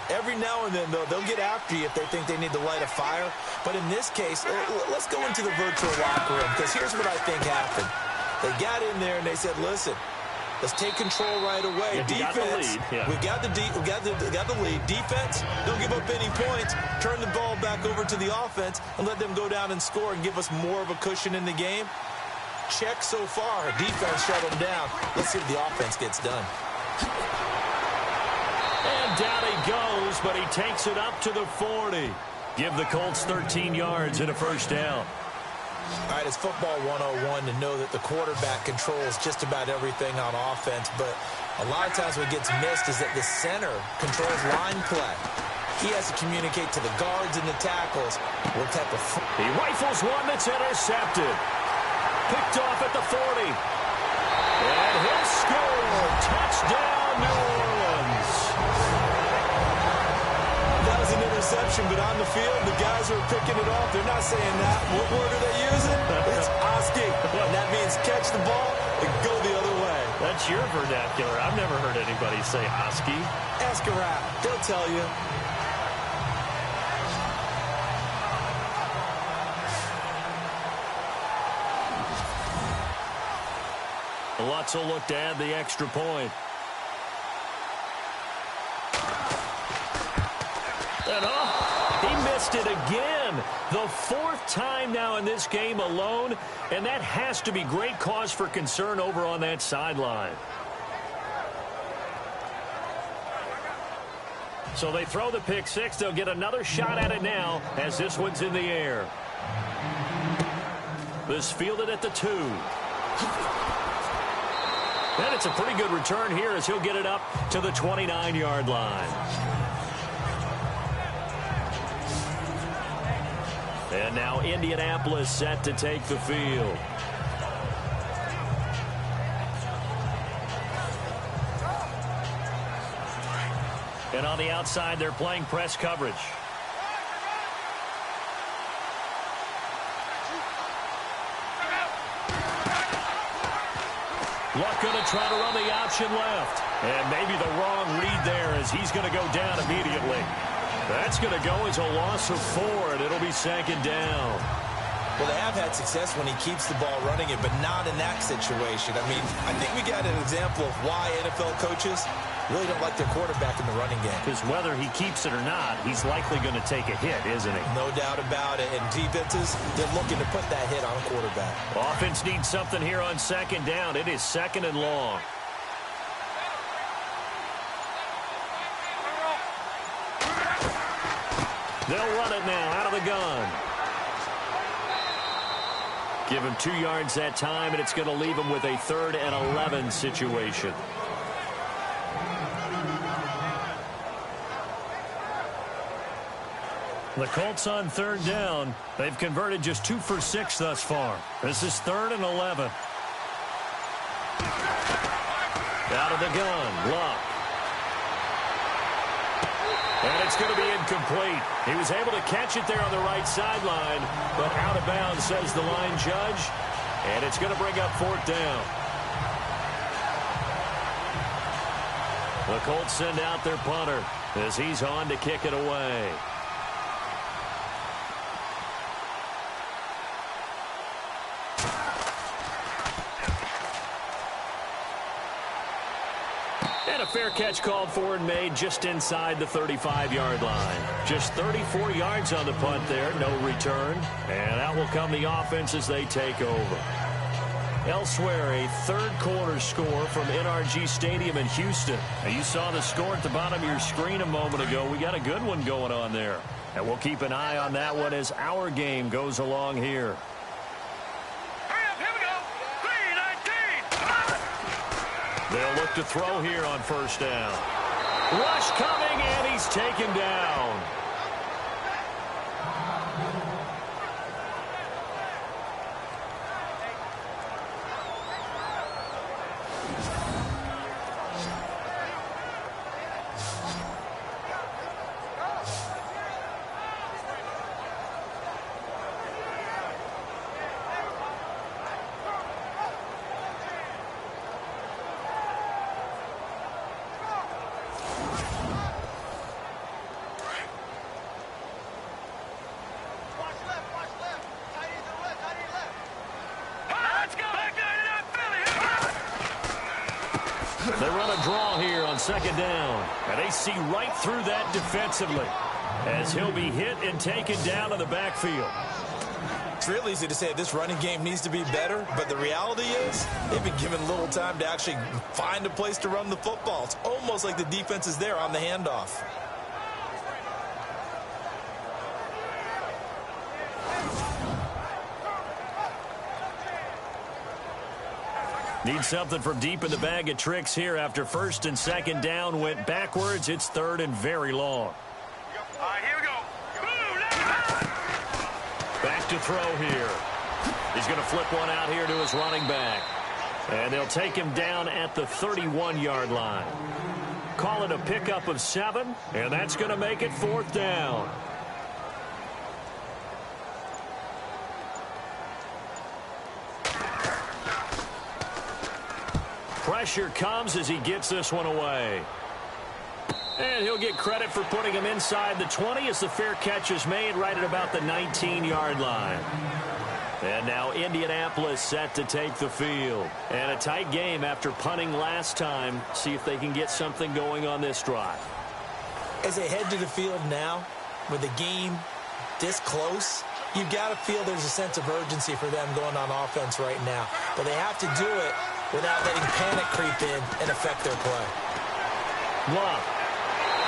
Every now and then, though, they'll get after you if they think they need to light a fire. But in this case, let's go into the virtual locker room, because here's what I think happened. They got in there and they said, listen, let's take control right away. Yeah, defense, we got the lead. Defense, don't give up any points. Turn the ball back over to the offense and let them go down and score and give us more of a cushion in the game? Check so far. Defense shut them down. Let's see if the offense gets done. And down he goes, but he takes it up to the 40. Give the Colts 13 yards and a first down. All right, it's football 101 to know that the quarterback controls just about everything on offense, but a lot of times what gets missed is that the center controls line play. He has to communicate to the guards and the tackles what type of... He rifles one that's intercepted. Picked off at the 40. And he'll score. Touchdown, New Orleans. That was an interception, but on the field, the guys who are picking it off, they're not saying that. What word are they using? It's Oski. And that means catch the ball and go the other way. That's your vernacular. I've never heard anybody say Oski. Ask a rap. They'll tell you. Lutz will look to add the extra point. And he missed it again. The fourth time now in this game alone, and that has to be great cause for concern over on that sideline. So they throw the pick six. They'll get another shot at it now as this one's in the air. This fielded at the 2. And it's a pretty good return here as he'll get it up to the 29-yard line. And now Indianapolis set to take the field. And on the outside, they're playing press coverage. Luck going to try to run the option left. And maybe the wrong read there as he's going to go down immediately. That's going to go as a loss of 4, and it'll be second down. Well, they have had success when he keeps the ball running it, but not in that situation. I mean, I think we got an example of why NFL coaches really don't like their quarterback in the running game. Because whether he keeps it or not, he's likely going to take a hit, isn't he? No doubt about it. And defenses, they're looking to put that hit on a quarterback. Offense needs something here on second down. It is second and long. They'll run it now out of the gun. Give him 2 yards that time, and it's going to leave him with a 3rd and 11 situation. The Colts on 3rd down. They've converted just 2 for 6 thus far. This is 3rd and 11. Out of the gun, Luck. And it's going to be incomplete. He was able to catch it there on the right sideline, but out of bounds, says the line judge. And it's going to bring up 4th down. The Colts send out their punter as he's on to kick it away. And a fair catch called for and made just inside the 35-yard line. Just 34 yards on the punt there, no return. And out will come the offense as they take over. Elsewhere, a third-quarter score from NRG Stadium in Houston. Now, you saw the score at the bottom of your screen a moment ago. We got a good one going on there. And we'll keep an eye on that one as our game goes along here. They'll look to throw here on 1st down. Rush coming, and he's taken down. They run a draw here on 2nd down, and they see right through that defensively. as he'll be hit and taken down to the backfield. It's real easy to say this running game needs to be better, but the reality is they've been given little time to actually find a place to run the football. It's almost like the defense is there on the handoff. Need something from deep in the bag of tricks here after first and second down went backwards. It's third and very long. All right, here we go. Back to throw here. He's going to flip one out here to his running back. And they'll take him down at the 31-yard line. Call it a pickup of 7, and that's going to make it 4th down. Pressure comes as he gets this one away. And he'll get credit for putting him inside the 20 as the fair catch is made right at about the 19-yard line. And now Indianapolis set to take the field. And a tight game after punting last time. See if they can get something going on this drive. As they head to the field now, with the game this close, you've got to feel there's a sense of urgency for them going on offense right now. But they have to do it without letting panic creep in and affect their play. Love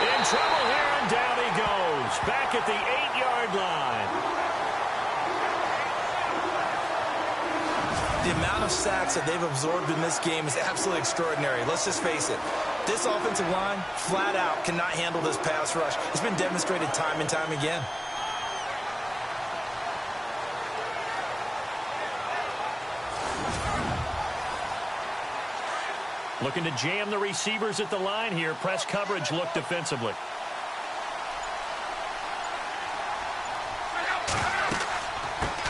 in trouble here, and down he goes. Back at the 8-yard line. The amount of sacks that they've absorbed in this game is absolutely extraordinary. Let's just face it. This offensive line, flat out, cannot handle this pass rush. It's been demonstrated time and time again. Looking to jam the receivers at the line here. Press coverage look defensively.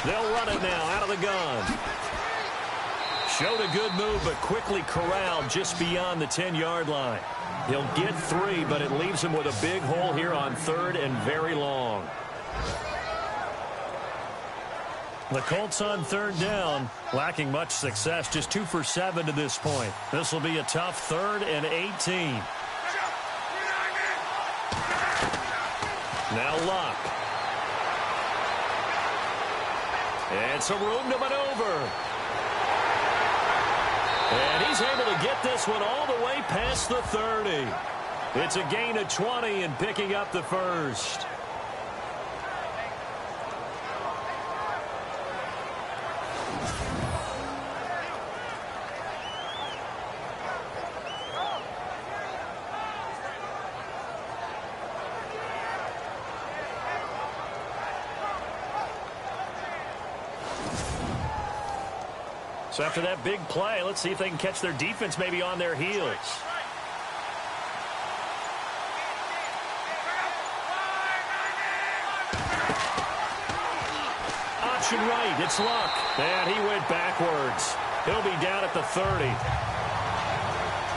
They'll run it now out of the gun. Showed a good move, but quickly corralled just beyond the 10-yard line. He'll get 3, but it leaves him with a big hole here on 3rd and very long. The Colts on 3rd down, lacking much success, just 2 for 7 to this point. This will be a tough 3rd and 18. Now Luck. And some room to maneuver. And he's able to get this one all the way past the 30. It's a gain of 20 and picking up the first. So after that big play, let's see if they can catch their defense maybe on their heels. Option right, it's Luck. And he went backwards. He'll be down at the 30.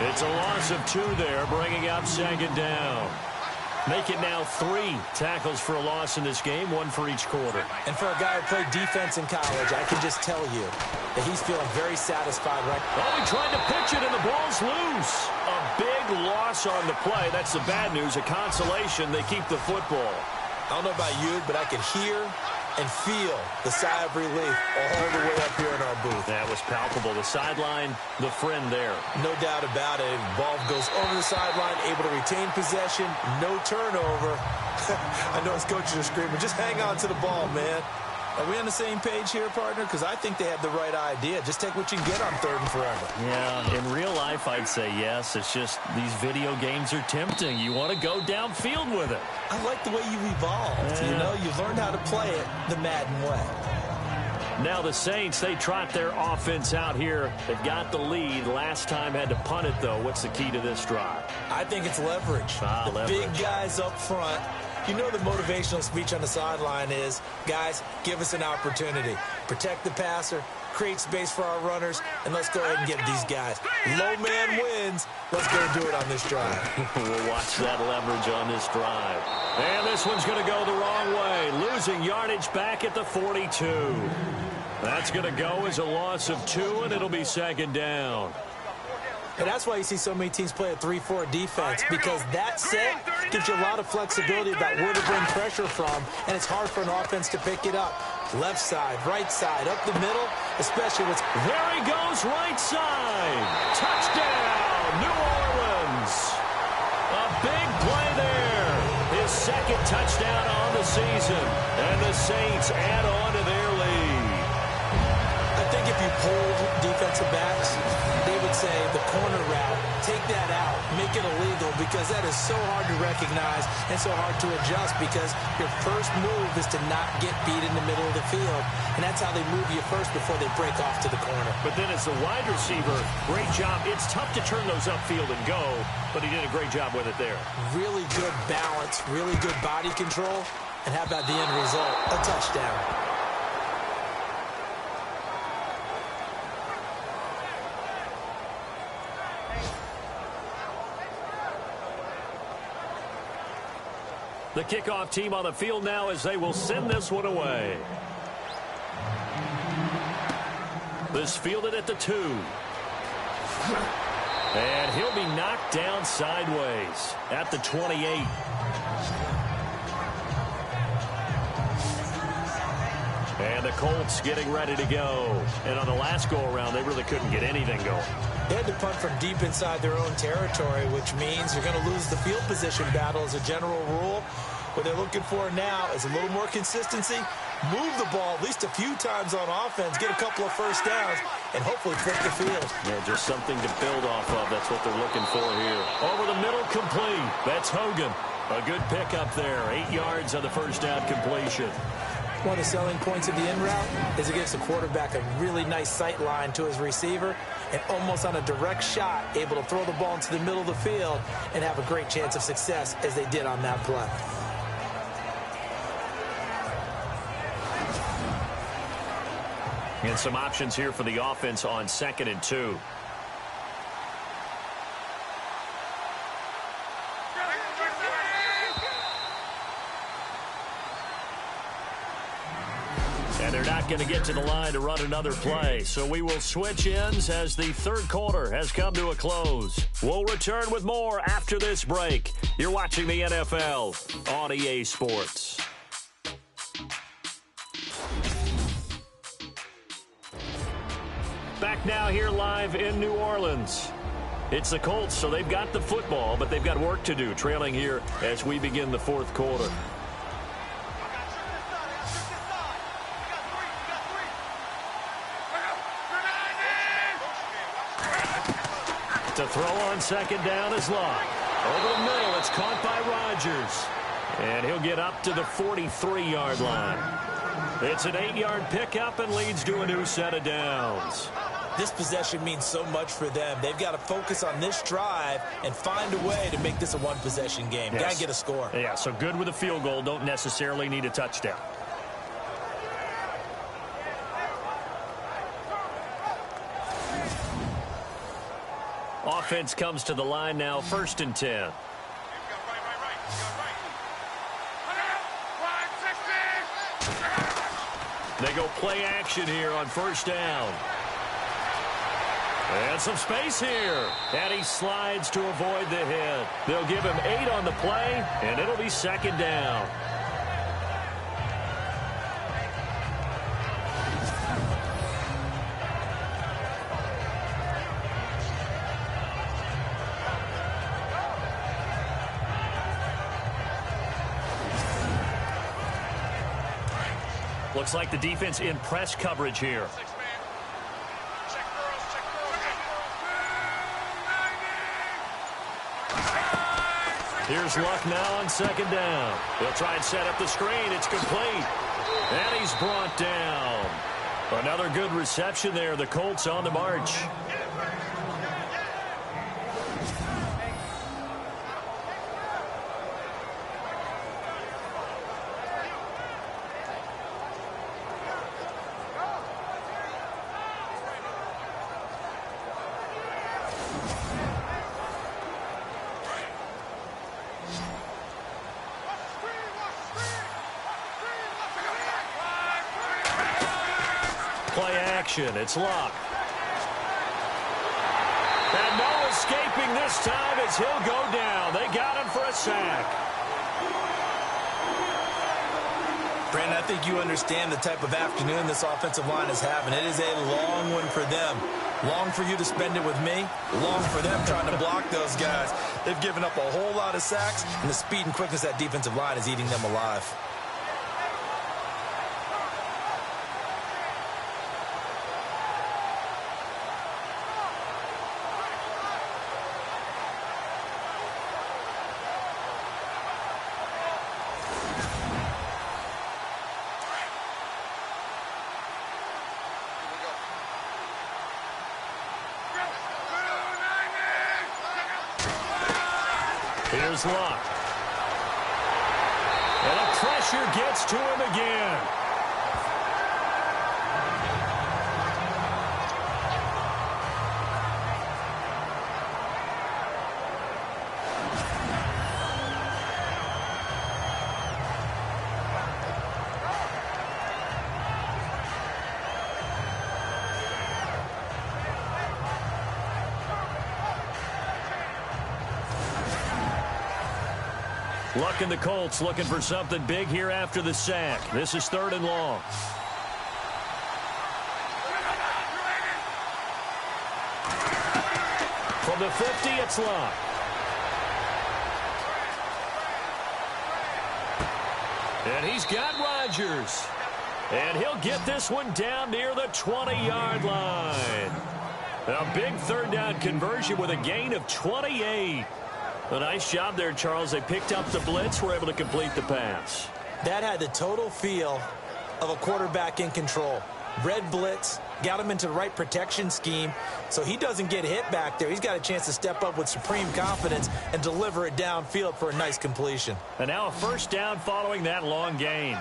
It's a loss of 2 there, bringing up 2nd down. Make it now 3 tackles for a loss in this game, 1 for each quarter. And for a guy who played defense in college, I can just tell you that he's feeling very satisfied right now. Oh, he tried to pitch it, and the ball's loose. A big loss on the play. That's the bad news. A consolation, they keep the football. I don't know about you, but I can hear and feel the sigh of relief all the way up here in our booth. That was palpable. The sideline, the friend there. No doubt about it. Ball goes over the sideline, able to retain possession, no turnover. I know his coaches are screaming, just hang on to the ball, man. Are we on the same page here, partner? Because I think they have the right idea. Just take what you can get on 3rd and forever. Yeah, in real life, I'd say yes. It's just these video games are tempting. You want to go downfield with it. I like the way you've evolved. Yeah. You know, you've learned how to play it the Madden way. Now the Saints, they trot their offense out here. They've got the lead. Last time had to punt it, though. What's the key to this drive? I think it's leverage. Leverage. Big guys up front. You know the motivational speech on the sideline is, guys, give us an opportunity. Protect the passer, create space for our runners, and let's go ahead and get these guys. Low man wins. Let's go do it on this drive. We'll watch that leverage on this drive. And this one's going to go the wrong way. Losing yardage back at the 42. That's going to go as a loss of 2, and it'll be 2nd down. And that's why you see so many teams play a 3-4 defense, because that set gives you a lot of flexibility about where to bring pressure from, and it's hard for an offense to pick it up. Left side, right side, up the middle, especially with... There he goes, right side. Touchdown, New Orleans. A big play there. His second touchdown on the season, and the Saints add on to their lead. I think if you polled defensive backs, they would say the corner route, take that out, make it illegal, because that is so hard to recognize and so hard to adjust, because your first move is to not get beat in the middle of the field, and that's how they move you first before they break off to the corner. But then as the wide receiver, great job. It's tough to turn those upfield and go, but he did a great job with it there. Really good balance, really good body control, and how about the end result? A touchdown. The kickoff team on the field now as they will send this one away. This fielded at the 2. And he'll be knocked down sideways at the 28. And the Colts getting ready to go. And on the last go-around, they really couldn't get anything going. They had to punt from deep inside their own territory, which means you're going to lose the field position battle as a general rule. What they're looking for now is a little more consistency, move the ball at least a few times on offense, get a couple of first downs, and hopefully flip the field. Yeah, just something to build off of. That's what they're looking for here. Over the middle, complete. That's Hogan. A good pickup there. 8 yards on the first down completion. One of the selling points of the in route is it gives the quarterback a really nice sight line to his receiver, and almost on a direct shot, able to throw the ball into the middle of the field and have a great chance of success as they did on that play. And some options here for the offense on 2nd and 2. And they're not going to get to the line to run another play. So we will switch ends as the third quarter has come to a close. We'll return with more after this break. You're watching the NFL on EA Sports. Back now here live in New Orleans. It's the Colts, so they've got the football, but they've got work to do, trailing here as we begin the fourth quarter. To throw on 2nd down is Locke. Over the middle, it's caught by Rodgers. And he'll get up to the 43-yard line. It's an 8-yard pickup and leads to a new set of downs. This possession means so much for them. They've got to focus on this drive and find a way to make this a one-possession game. Yes. Got to get a score. Yeah, so good with a field goal. Don't necessarily need a touchdown. Offense comes to the line now, 1st and 10. They go play action here on 1st down. And some space here. And he slides to avoid the hit. They'll give him 8 on the play, and it'll be 2nd down. Looks like the defense in press coverage here. Here's Luck now on 2nd down. He'll try and set up the screen. It's complete. And he's brought down. Another good reception there. The Colts on the march. Play action. It's Luck. And no escaping this time as he'll go down. They got him for a sack. Brandon, I think you understand the type of afternoon this offensive line is having. It is a long one for them. Long for you to spend it with me. Long for them trying to block those guys. They've given up a whole lot of sacks, and the speed and quickness of that defensive line is eating them alive. Here's Luck. And the pressure gets to him again. Luck and the Colts looking for something big here after the sack. This is 3rd and long. From the 50, it's Luck. And he's got Rodgers. And he'll get this one down near the 20-yard line. A big 3rd down conversion with a gain of 28. A nice job there, Charles. They picked up the blitz, were able to complete the pass. That had the total feel of a quarterback in control. Red blitz, got him into the right protection scheme, so he doesn't get hit back there. He's got a chance to step up with supreme confidence and deliver it downfield for a nice completion. And now a 1st down following that long gain.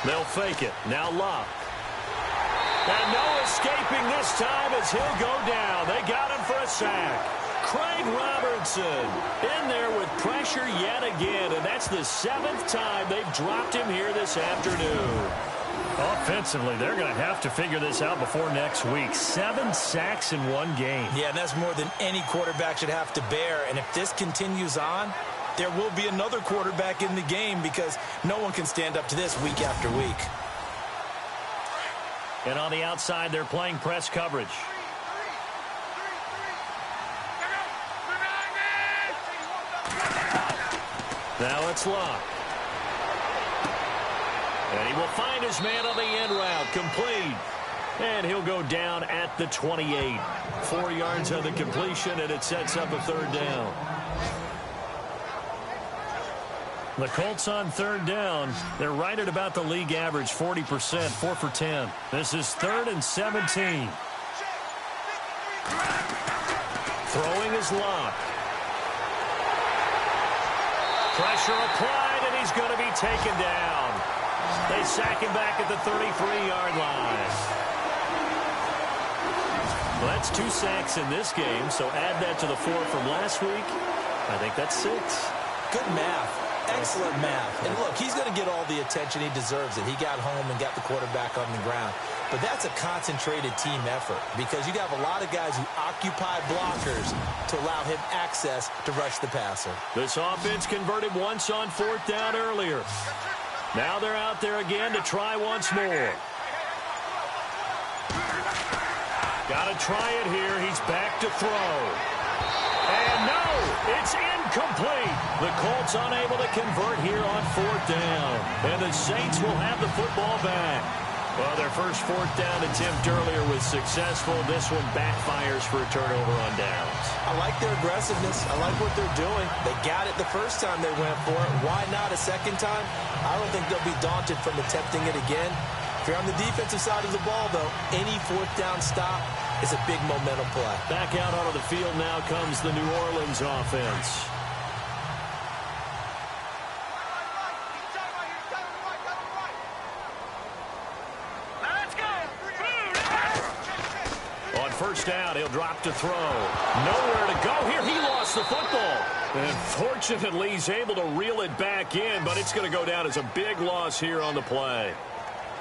They'll fake it. Now Luck. And no escaping this time as he'll go down. They got him for a sack. Craig Robertson in there with pressure yet again, and that's the 7th time they've dropped him here this afternoon. Offensively, they're going to have to figure this out before next week. 7 sacks in one game. Yeah, and that's more than any quarterback should have to bear, and if this continues on, there will be another quarterback in the game because no one can stand up to this week after week. And on the outside, they're playing press coverage. Now it's Luck. And he will find his man on the end route. Complete. And he'll go down at the 28. 4 yards on the completion, and it sets up a 3rd down. The Colts on 3rd down. They're right at about the league average, 40%, 4 for 10. This is 3rd and 17. Throwing is Luck. Pressure applied, and he's going to be taken down. They sack him back at the 33-yard line. Well, that's 2 sacks in this game, so add that to the 4 from last week. I think that's 6. Good math. Excellent math. And look, he's going to get all the attention he deserves. He got home and got the quarterback on the ground. But that's a concentrated team effort because you have a lot of guys who occupy blockers to allow him access to rush the passer. This offense converted once on 4th down earlier. Now they're out there again to try once more. Got to try it here. He's back to throw. And no, it's incomplete. The Colts unable to convert here on 4th down. And the Saints will have the football back. Well, their first 4th down attempt earlier was successful. This one backfires for a turnover on downs. I like their aggressiveness. I like what they're doing. They got it the first time they went for it. Why not a second time? I don't think they'll be daunted from attempting it again. If you're on the defensive side of the ball, though, any 4th down stop is a big momentum play. Back out onto the field now comes the New Orleans offense. first down. He'll drop to throw. Nowhere to go here. He lost the football. And fortunately, he's able to reel it back in, but it's going to go down as a big loss here on the play.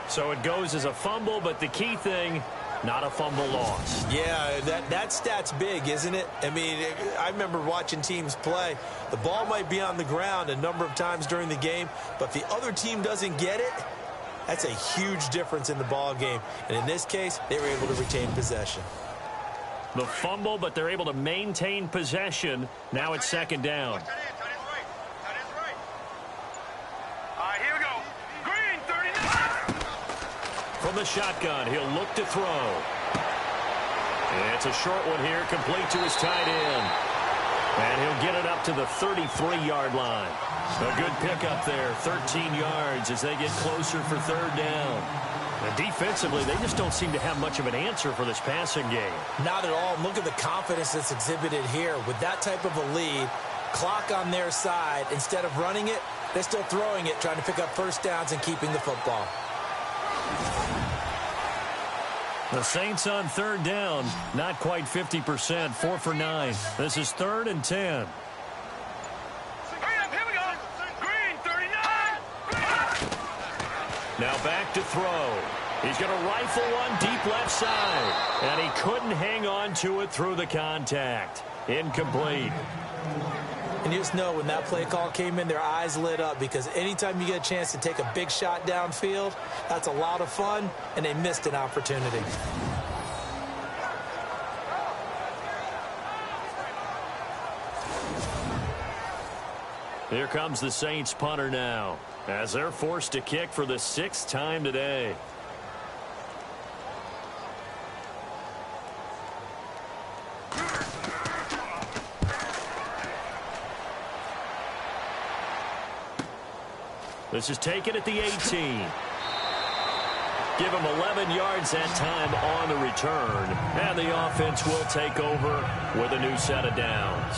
So it goes as a fumble, but the key thing, not a fumble loss. Yeah, that stat's big, isn't it? I mean, I remember watching teams play. The ball might be on the ground a number of times during the game, but if the other team doesn't get it, that's a huge difference in the ball game. And in this case, they were able to retain possession. The fumble, but they're able to maintain possession. Now it's second down. Here we go. Green, 39. From the shotgun, he'll look to throw. It's a short one here, complete to his tight end. And he'll get it up to the 33-yard line. A good pickup there, 13 yards as they get closer for third down. And defensively, they just don't seem to have much of an answer for this passing game. Not at all. Look at the confidence that's exhibited here. With that type of a lead, clock on their side, instead of running it, they're still throwing it, trying to pick up first downs and keeping the football. The Saints on third down, not quite 50%, 4 for 9. This is 3rd and 10. Hurry up, here we go. Green, 39. Now back to throw. He's going to rifle one deep left side. And he couldn't hang on to it through the contact. Incomplete. And you just know when that play call came in, their eyes lit up, because anytime you get a chance to take a big shot downfield, that's a lot of fun, and they missed an opportunity. Here comes the Saints punter now, as they're forced to kick for the 6th time today. This is taken at the 18. Give him 11 yards that time on the return. And the offense will take over with a new set of downs.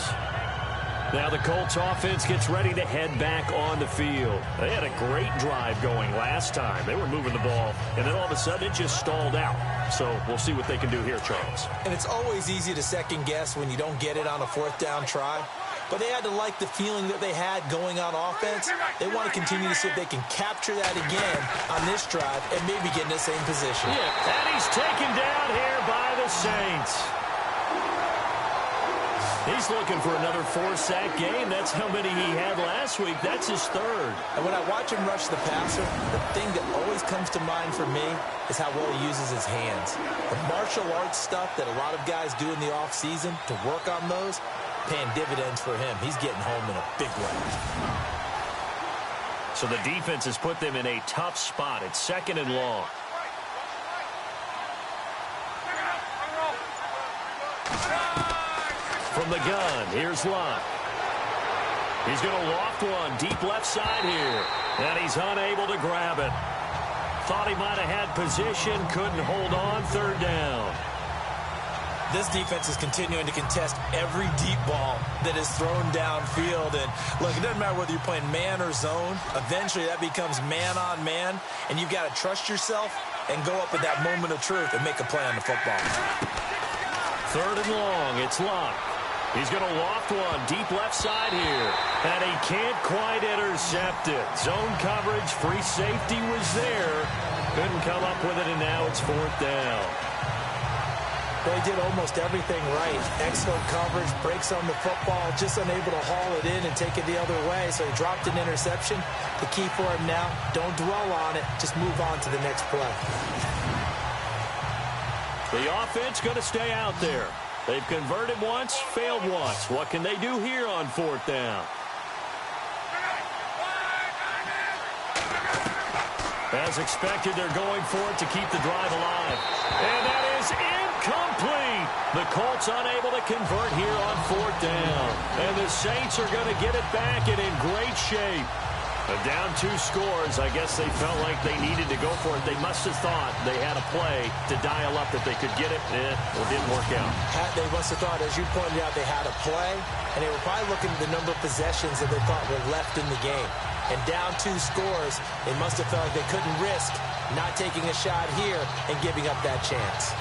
Now the Colts offense gets ready to head back on the field. They had a great drive going last time. They were moving the ball, and then all of a sudden it just stalled out. So we'll see what they can do here, Charles. And it's always easy to second guess when you don't get it on a 4th down try. But they had to like the feeling that they had going on offense. They want to continue to see if they can capture that again on this drive and maybe get in the same position. Yeah, and he's taken down here by the Saints. He's looking for another 4-sack game. That's how many he had last week. That's his 3rd. And when I watch him rush the passer, the thing that always comes to mind for me is how well he uses his hands. The martial arts stuff that a lot of guys do in the offseason to work on those, paying dividends for him. He's getting home in a big way. So the defense has put them in a tough spot. It's 2nd and long. From the gun, here's Locke. He's going to loft one deep left side here. And he's unable to grab it. Thought he might have had position, couldn't hold on, 3rd down. This defense is continuing to contest every deep ball that is thrown downfield. And look, it doesn't matter whether you're playing man or zone. Eventually that becomes man on man, and you've got to trust yourself and go up at that moment of truth and make a play on the football. 3rd and long, it's Locke. He's going to loft one deep left side here. And he can't quite intercept it. Zone coverage, free safety was there. Couldn't come up with it, and now it's 4th down. They did almost everything right. Excellent coverage, breaks on the football, just unable to haul it in and take it the other way. So he dropped an interception. The key for him now, don't dwell on it. Just move on to the next play. The offense going to stay out there. They've converted once, failed once. What can they do here on 4th down? As expected, they're going for it to keep the drive alive. And that is incomplete. The Colts unable to convert here on 4th down. And the Saints are going to get it back and in great shape. Down 2 scores, I guess they felt like they needed to go for it. They must have thought they had a play to dial up that they could get it. It didn't work out. They must have thought, as you pointed out, they had a play, and they were probably looking at the number of possessions that they thought were left in the game. And down 2 scores, they must have felt like they couldn't risk not taking a shot here and giving up that chance.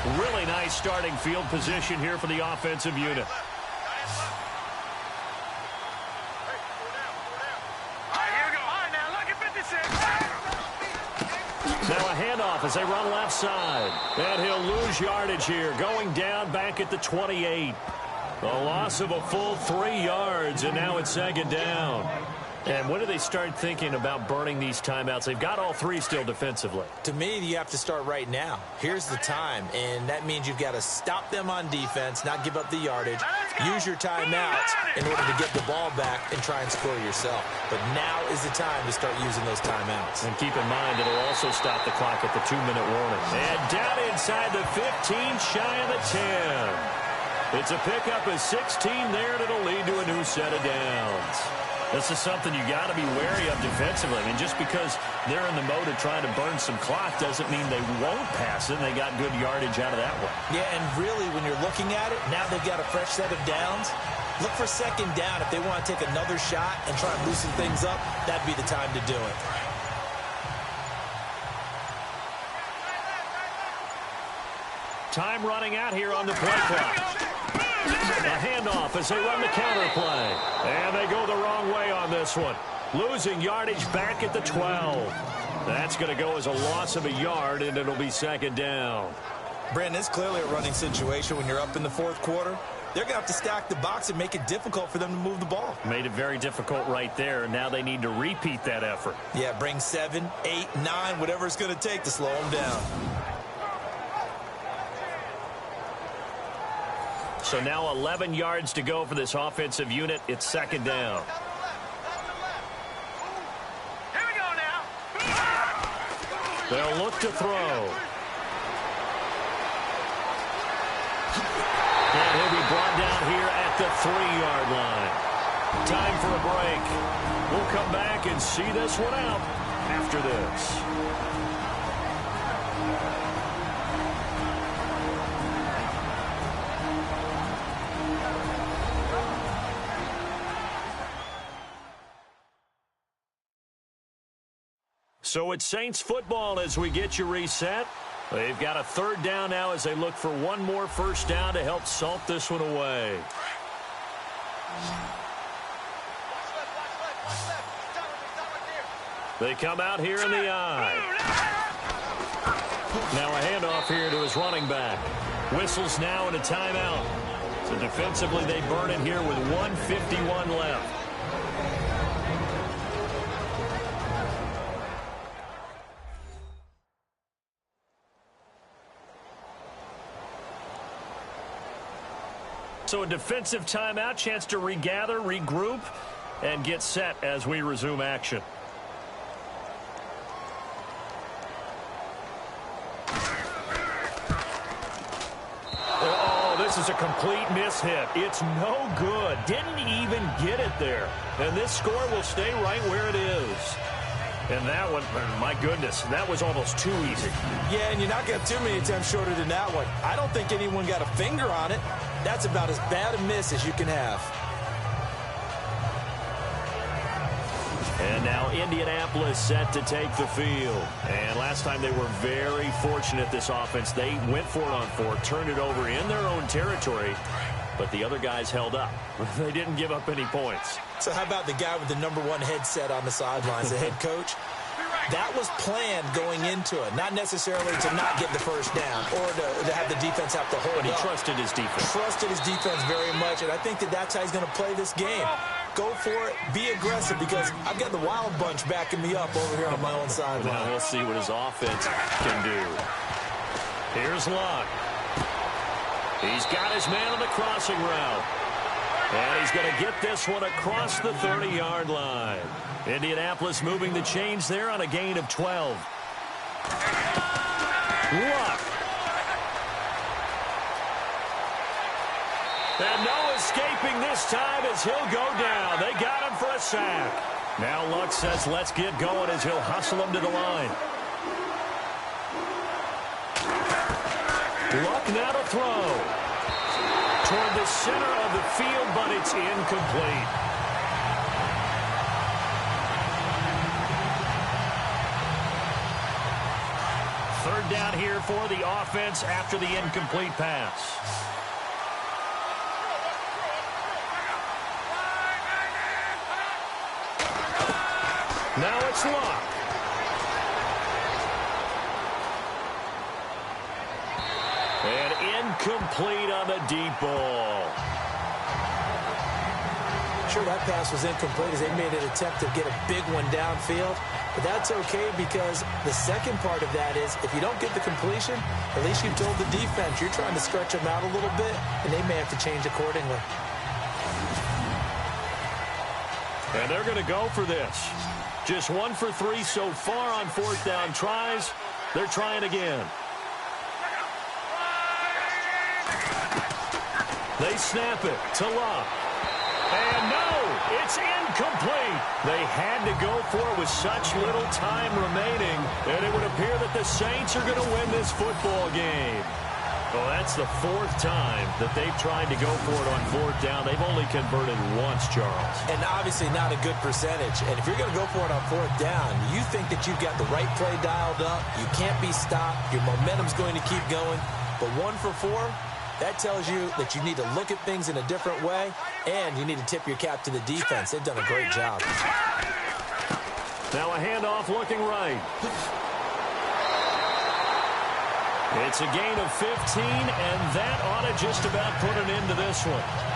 Really nice starting field position here for the offensive unit. Now a handoff as they run left side. And he'll lose yardage here, going down back at the 28. A loss of a full 3 yards, and now it's second down. And when do they start thinking about burning these timeouts? They've got all 3 still defensively. To me, you have to start right now. Here's the time, and that means you've got to stop them on defense, not give up the yardage, use your timeouts in order to get the ball back and try and score yourself. But now is the time to start using those timeouts. And keep in mind, it'll also stop the clock at the 2-minute warning. And down inside the 15, shy of the 10. It's a pickup of 16 there, and it'll lead to a new set of downs. This is something you got to be wary of defensively. I mean, just because they're in the mode of trying to burn some clock doesn't mean they won't pass it. They got good yardage out of that one. Yeah, and really, when you're looking at it, now they've got a fresh set of downs. Look for second down. If they want to take another shot and try and loosen things up, that'd be the time to do it. Time running out here on the play clock. A handoff as they run the counter play. And they go the wrong way on this one. Losing yardage back at the 12. That's going to go as a loss of a yard, and it'll be second down. Brandon, it's clearly a running situation when you're up in the fourth quarter. They're going to have to stack the box and make it difficult for them to move the ball. Made it very difficult right there. Now they need to repeat that effort. Yeah, bring 7, 8, 9, whatever it's going to take to slow them down. So now 11 yards to go for this offensive unit. It's second down. Here we go now. They'll look to throw. And he'll be brought down here at the 3-yard line. Time for a break. We'll come back and see this one out after this. So it's Saints football as we get you reset. They've got a third down now as they look for one more first down to help salt this one away. They come out here in the eye. Now a handoff here to his running back. Whistles now and a timeout. So defensively they burn it here with 1:51 left. So a defensive timeout, chance to regather, regroup, and get set as we resume action. Oh, this is a complete mishit. It's no good. Didn't even get it there. And this score will stay right where it is. And that one, my goodness, that was almost too easy. Yeah, and you're not going to have too many attempts shorter than that one. I don't think anyone got a finger on it. That's about as bad a miss as you can have. And now Indianapolis set to take the field. And last time they were very fortunate, this offense. They went for it on 4, turned it over in their own territory, but the other guys held up. They didn't give up any points. So how about the guy with the #1 headset on the sidelines, the head coach? That was planned going into it, not necessarily to not get the first down or to have the defense have to hold But he up. trusted his defense. Trusted his defense very much, and I think that's how he's going to play this game. Go for it, be aggressive, because I've got the wild bunch backing me up over here on my own sideline. Now we'll see what his offense can do. Here's Luck. He's got his man on the crossing route. And he's going to get this one across the 30-yard line. Indianapolis moving the chains there on a gain of 12. Luck. And no escaping this time as he'll go down. They got him for a sack. Now Luck says, let's get going as he'll hustle him to the line. Luck now to throw. Toward the center of the field, but it's incomplete. third down here for the offense after the incomplete pass. Now it's Luck. And incomplete on the deep ball. Sure, that pass was incomplete as they made an attempt to get a big one downfield. But that's okay because the second part of that is if you don't get the completion, at least you've told the defense you're trying to stretch them out a little bit, and they may have to change accordingly. And they're going to go for this. Just 1 for 3 so far on fourth down tries. They're trying again. They snap it to Luck. And no, it's incomplete. They had to go for it with such little time remaining, and it would appear that the Saints are going to win this football game. Well, that's the fourth time that they've tried to go for it on fourth down. They've only converted once, Charles. And obviously not a good percentage. And if you're going to go for it on fourth down, you think that you've got the right play dialed up. You can't be stopped. Your momentum's going to keep going. But 1 for 4, that tells you that you need to look at things in a different way, and you need to tip your cap to the defense. They've done a great job. Now a handoff looking right. It's a gain of 15, and that ought to just about put an end to this one.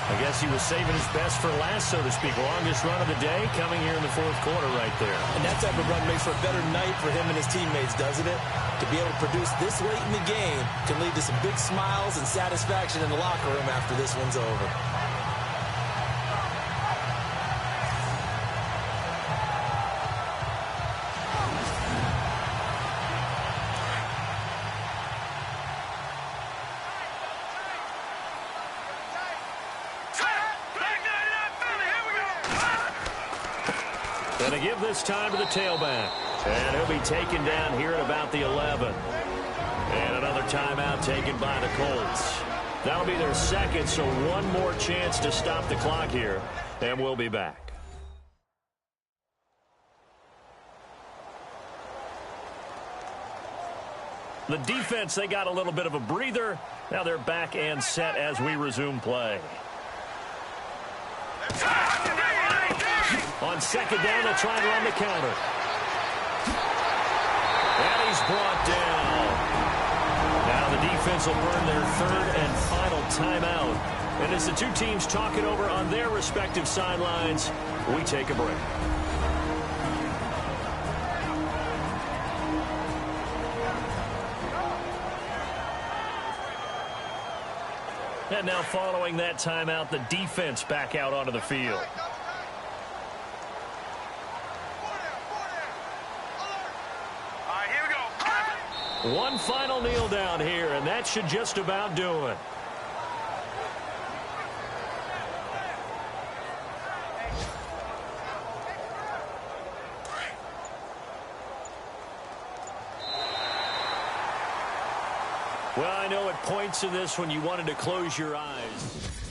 I guess he was saving his best for last, so to speak. Longest run of the day coming here in the fourth quarter right there. And that type of run makes for a better night for him and his teammates, doesn't it? To be able to produce this late in the game can lead to some big smiles and satisfaction in the locker room after this one's over. And to give this time to the tailback. And he'll be taken down here at about the 11. And another timeout taken by the Colts. That'll be their second, so one more chance to stop the clock here. And we'll be back. The defense, they got a little bit of a breather. Now they're back and set as we resume play. On second down, they'll try and run the counter. And he's brought down. Now the defense will burn their third and final timeout. And as the two teams talk it over on their respective sidelines, we take a break. And now following that timeout, the defense back out onto the field. One final kneel down here, and that should just about do it. Well, I know at points in this when you wanted to close your eyes.